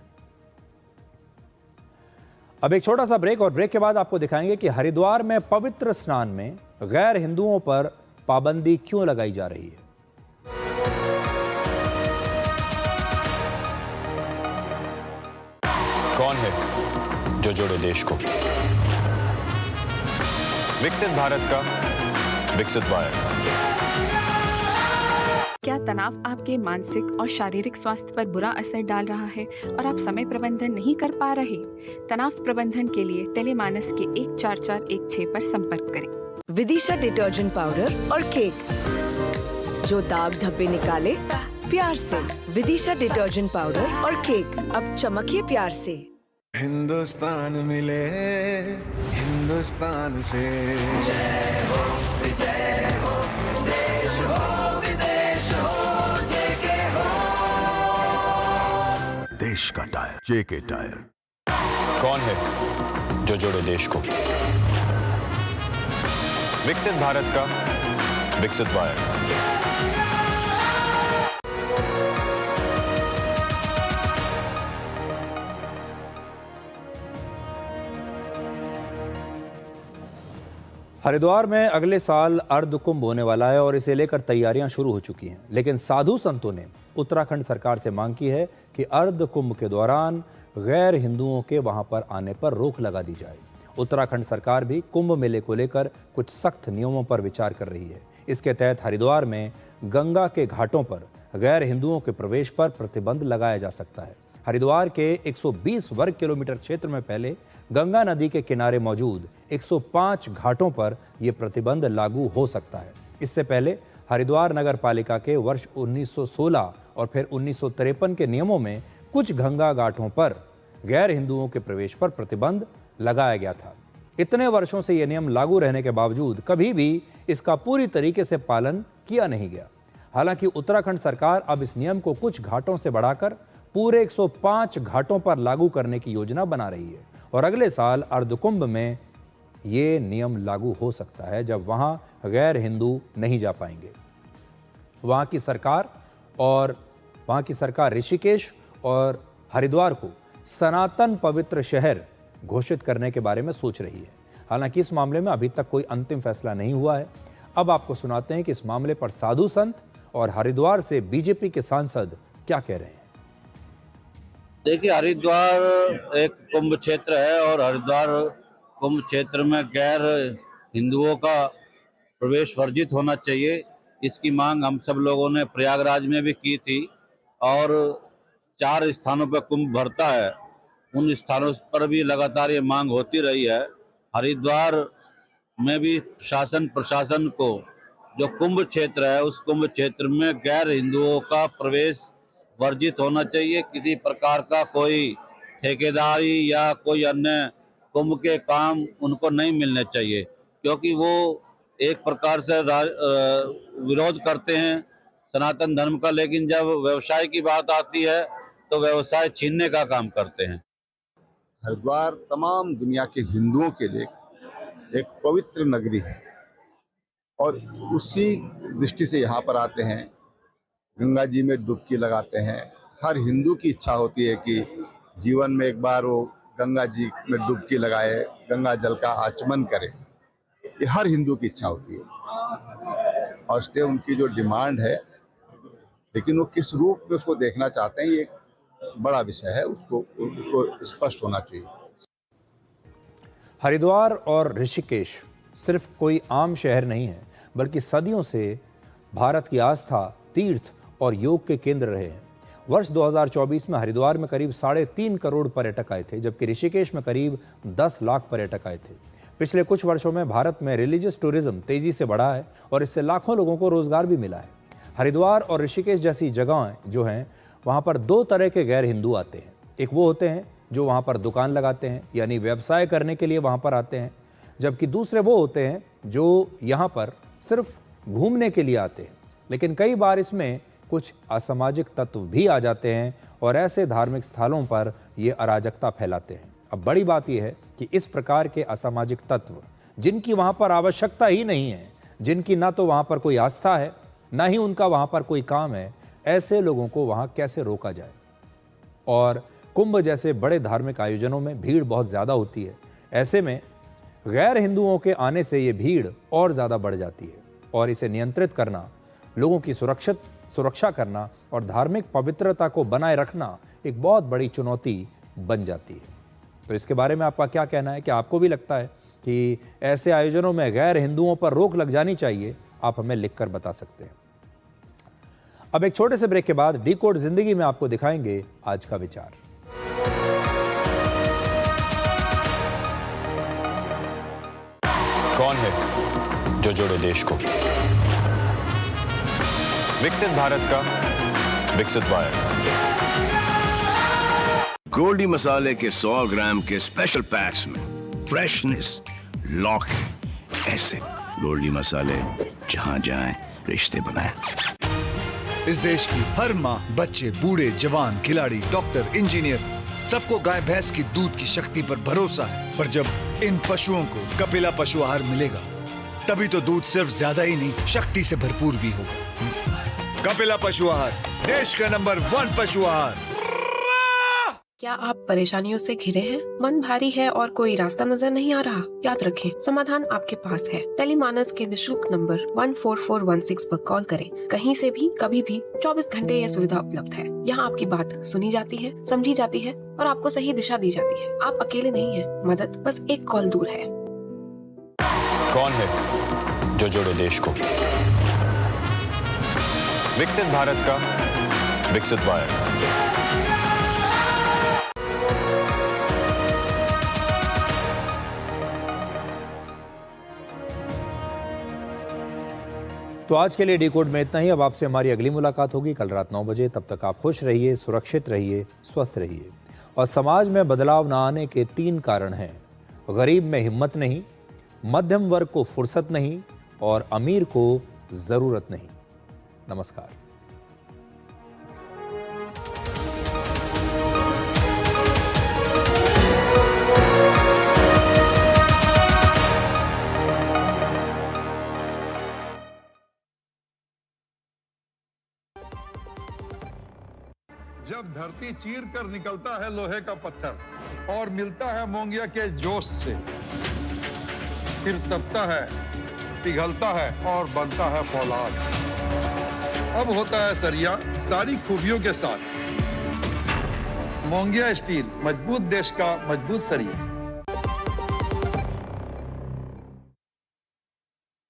अब एक छोटा सा ब्रेक, और ब्रेक के बाद आपको दिखाएंगे कि हरिद्वार में पवित्र स्नान में गैर हिंदुओं पर पाबंदी क्यों लगाई जा रही है। कौन है जो जोड़े देश को? विकसित भारत का विकसित वायर। क्या तनाव आपके मानसिक और शारीरिक स्वास्थ्य पर बुरा असर डाल रहा है और आप समय प्रबंधन नहीं कर पा रहे? तनाव प्रबंधन के लिए टेलीमानस के 14416 पर संपर्क करें। विदिशा डिटर्जेंट पाउडर और केक, जो दाग धब्बे निकाले प्यार से। विदिशा डिटर्जेंट पाउडर और केक, अब चमकिए प्यार से। हिंदुस्तान मिले हिंदुस्तान से। जय हो विजय हो, देश हो विदेश हो, जेके हो। देश का टायर जेके टायर। कौन है जो जोड़े देश को? विकसित भारत का विकसित वायर। हरिद्वार में अगले साल अर्ध कुंभ होने वाला है और इसे लेकर तैयारियां शुरू हो चुकी हैं। लेकिन साधु संतों ने उत्तराखंड सरकार से मांग की है कि अर्ध कुंभ के दौरान गैर हिंदुओं के वहां पर आने पर रोक लगा दी जाए। उत्तराखंड सरकार भी कुंभ मेले को लेकर कुछ सख्त नियमों पर विचार कर रही है। इसके तहत हरिद्वार में गंगा के घाटों पर गैर हिंदुओं के प्रवेश पर प्रतिबंध लगाया जा सकता है। हरिद्वार के 120 वर्ग किलोमीटर क्षेत्र में पहले गंगा नदी के किनारे मौजूद 105 घाटों पर यह प्रतिबंध लागू हो सकता है। इससे पहले हरिद्वार नगर पालिका के वर्ष 1916 और फिर 1953 के नियमों में कुछ गंगा घाटों पर गैर हिंदुओं के प्रवेश पर प्रतिबंध लगाया गया था। इतने वर्षों से यह नियम लागू रहने के बावजूद कभी भी इसका पूरी तरीके से पालन किया नहीं गया। हालांकि उत्तराखंड सरकार अब इस नियम को कुछ घाटों से बढ़ाकर पूरे 105 घाटों पर लागू करने की योजना बना रही है और अगले साल अर्धकुंभ में ये नियम लागू हो सकता है, जब वहां गैर हिंदू नहीं जा पाएंगे। वहां की सरकार ऋषिकेश और हरिद्वार को सनातन पवित्र शहर घोषित करने के बारे में सोच रही है। हालांकि इस मामले में अभी तक कोई अंतिम फैसला नहीं हुआ है। अब आपको सुनाते हैं कि इस मामले पर साधु संत और हरिद्वार से बीजेपी के सांसद क्या कह रहे हैं। देखिए, हरिद्वार एक कुंभ क्षेत्र है और हरिद्वार कुंभ क्षेत्र में गैर हिंदुओं का प्रवेश वर्जित होना चाहिए। इसकी मांग हम सब लोगों ने प्रयागराज में भी की थी और 4 स्थानों पर कुंभ भरता है, उन स्थानों पर भी लगातार ये मांग होती रही है। हरिद्वार में भी शासन प्रशासन को जो कुंभ क्षेत्र है उस कुंभ क्षेत्र में गैर हिंदुओं का प्रवेश वर्जित होना चाहिए। किसी प्रकार का कोई ठेकेदारी या कोई अन्य कुंभ के काम उनको नहीं मिलने चाहिए, क्योंकि वो एक प्रकार से विरोध करते हैं सनातन धर्म का, लेकिन जब व्यवसाय की बात आती है तो व्यवसाय छीनने का काम करते हैं। हरिद्वार तमाम दुनिया के हिंदुओं के लिए एक पवित्र नगरी है और उसी दृष्टि से यहाँ पर आते हैं, गंगा जी में डुबकी लगाते हैं। हर हिंदू की इच्छा होती है कि जीवन में एक बार वो गंगा जी में डुबकी लगाए, गंगा जल का आचमन करे। ये हर हिंदू की इच्छा होती है। और इसलिए उनकी जो डिमांड है, लेकिन वो किस रूप में उसको देखना चाहते हैं ये एक बड़ा विषय है, उसको स्पष्ट होना चाहिए। हरिद्वार और ऋषिकेश सिर्फ कोई आम शहर नहीं है, बल्कि सदियों से भारत की आस्था, तीर्थ और योग के केंद्र रहे हैं। वर्ष 2024 में हरिद्वार में करीब 3.5 करोड़ पर्यटक आए थे, जबकि ऋषिकेश में करीब 10 लाख पर्यटक आए थे। पिछले कुछ वर्षों में भारत में रिलीजियस टूरिज्म तेजी से बढ़ा है और इससे लाखों लोगों को रोजगार भी मिला है। हरिद्वार और ऋषिकेश जैसी जगहें जो हैं, वहाँ पर दो तरह के गैर हिंदू आते हैं। एक वो होते हैं जो वहाँ पर दुकान लगाते हैं, यानी व्यवसाय करने के लिए वहाँ पर आते हैं, जबकि दूसरे वो होते हैं जो यहाँ पर सिर्फ घूमने के लिए आते हैं। लेकिन कई बार इसमें कुछ असामाजिक तत्व भी आ जाते हैं और ऐसे धार्मिक स्थलों पर ये अराजकता फैलाते हैं। अब बड़ी बात यह है कि इस प्रकार के असामाजिक तत्व, जिनकी वहाँ पर आवश्यकता ही नहीं है, जिनकी ना तो वहाँ पर कोई आस्था है, ना ही उनका वहाँ पर कोई काम है, ऐसे लोगों को वहाँ कैसे रोका जाए। और कुंभ जैसे बड़े धार्मिक आयोजनों में भीड़ बहुत ज़्यादा होती है। ऐसे में गैर हिंदुओं के आने से ये भीड़ और ज़्यादा बढ़ जाती है और इसे नियंत्रित करना, लोगों की सुरक्षा करना और धार्मिक पवित्रता को बनाए रखना एक बहुत बड़ी चुनौती बन जाती है। तो इसके बारे में आपका क्या कहना है? क्या आपको भी लगता है कि ऐसे आयोजनों में गैर हिंदुओं पर रोक लग जानी चाहिए? आप हमें लिखकर बता सकते हैं। अब एक छोटे से ब्रेक के बाद डिकोड जिंदगी में आपको दिखाएंगे आज का विचार। कौन है जो जोड़े देश को? विकसित भारत का विकसित वायर। गोल्डी मसाले के 100 ग्राम के स्पेशल पैक्स में फ्रेशनेस लॉक है। ऐसे गोल्डी मसाले जहां जाएं रिश्ते बनाएं। इस देश की हर माँ, बच्चे, बूढ़े, जवान, खिलाड़ी, डॉक्टर, इंजीनियर, सबको गाय भैंस की दूध की शक्ति पर भरोसा है। पर जब इन पशुओं को कपिला पशु आहार मिलेगा, तभी तो दूध सिर्फ ज्यादा ही नहीं, शक्ति से भरपूर भी होगा। कपिला पशु आहार, देश का नंबर 1 पशु आहार। क्या आप परेशानियों से घिरे हैं? मन भारी है और कोई रास्ता नजर नहीं आ रहा? याद रखें, समाधान आपके पास है। टेलीमानस के निशुल्क नंबर 14416 पर कॉल करें। कहीं से भी, कभी भी, 24 घंटे यह सुविधा उपलब्ध है। यहाँ आपकी बात सुनी जाती है, समझी जाती है और आपको सही दिशा दी जाती है। आप अकेले नहीं हैं, मदद बस एक कॉल दूर है। कौन है जो जोड़े देश को? विकसित भारत का विकसित वायर। तो आज के लिए डिकोड में इतना ही। अब आपसे हमारी अगली मुलाकात होगी कल रात 9 बजे। तब तक आप खुश रहिए, सुरक्षित रहिए, स्वस्थ रहिए। और समाज में बदलाव न आने के 3 कारण हैं: गरीब में हिम्मत नहीं, मध्यम वर्ग को फुर्सत नहीं और अमीर को जरूरत नहीं। नमस्कार। जब धरती चीर कर निकलता है लोहे का पत्थर और मिलता है मोंगिया के जोश से, फिर तपता है, पिघलता है और बनता है फौलाद। अब होता है सरिया सारी खूबियों के साथ। मोंगिया स्टील, मजबूत देश का मजबूत सरिया।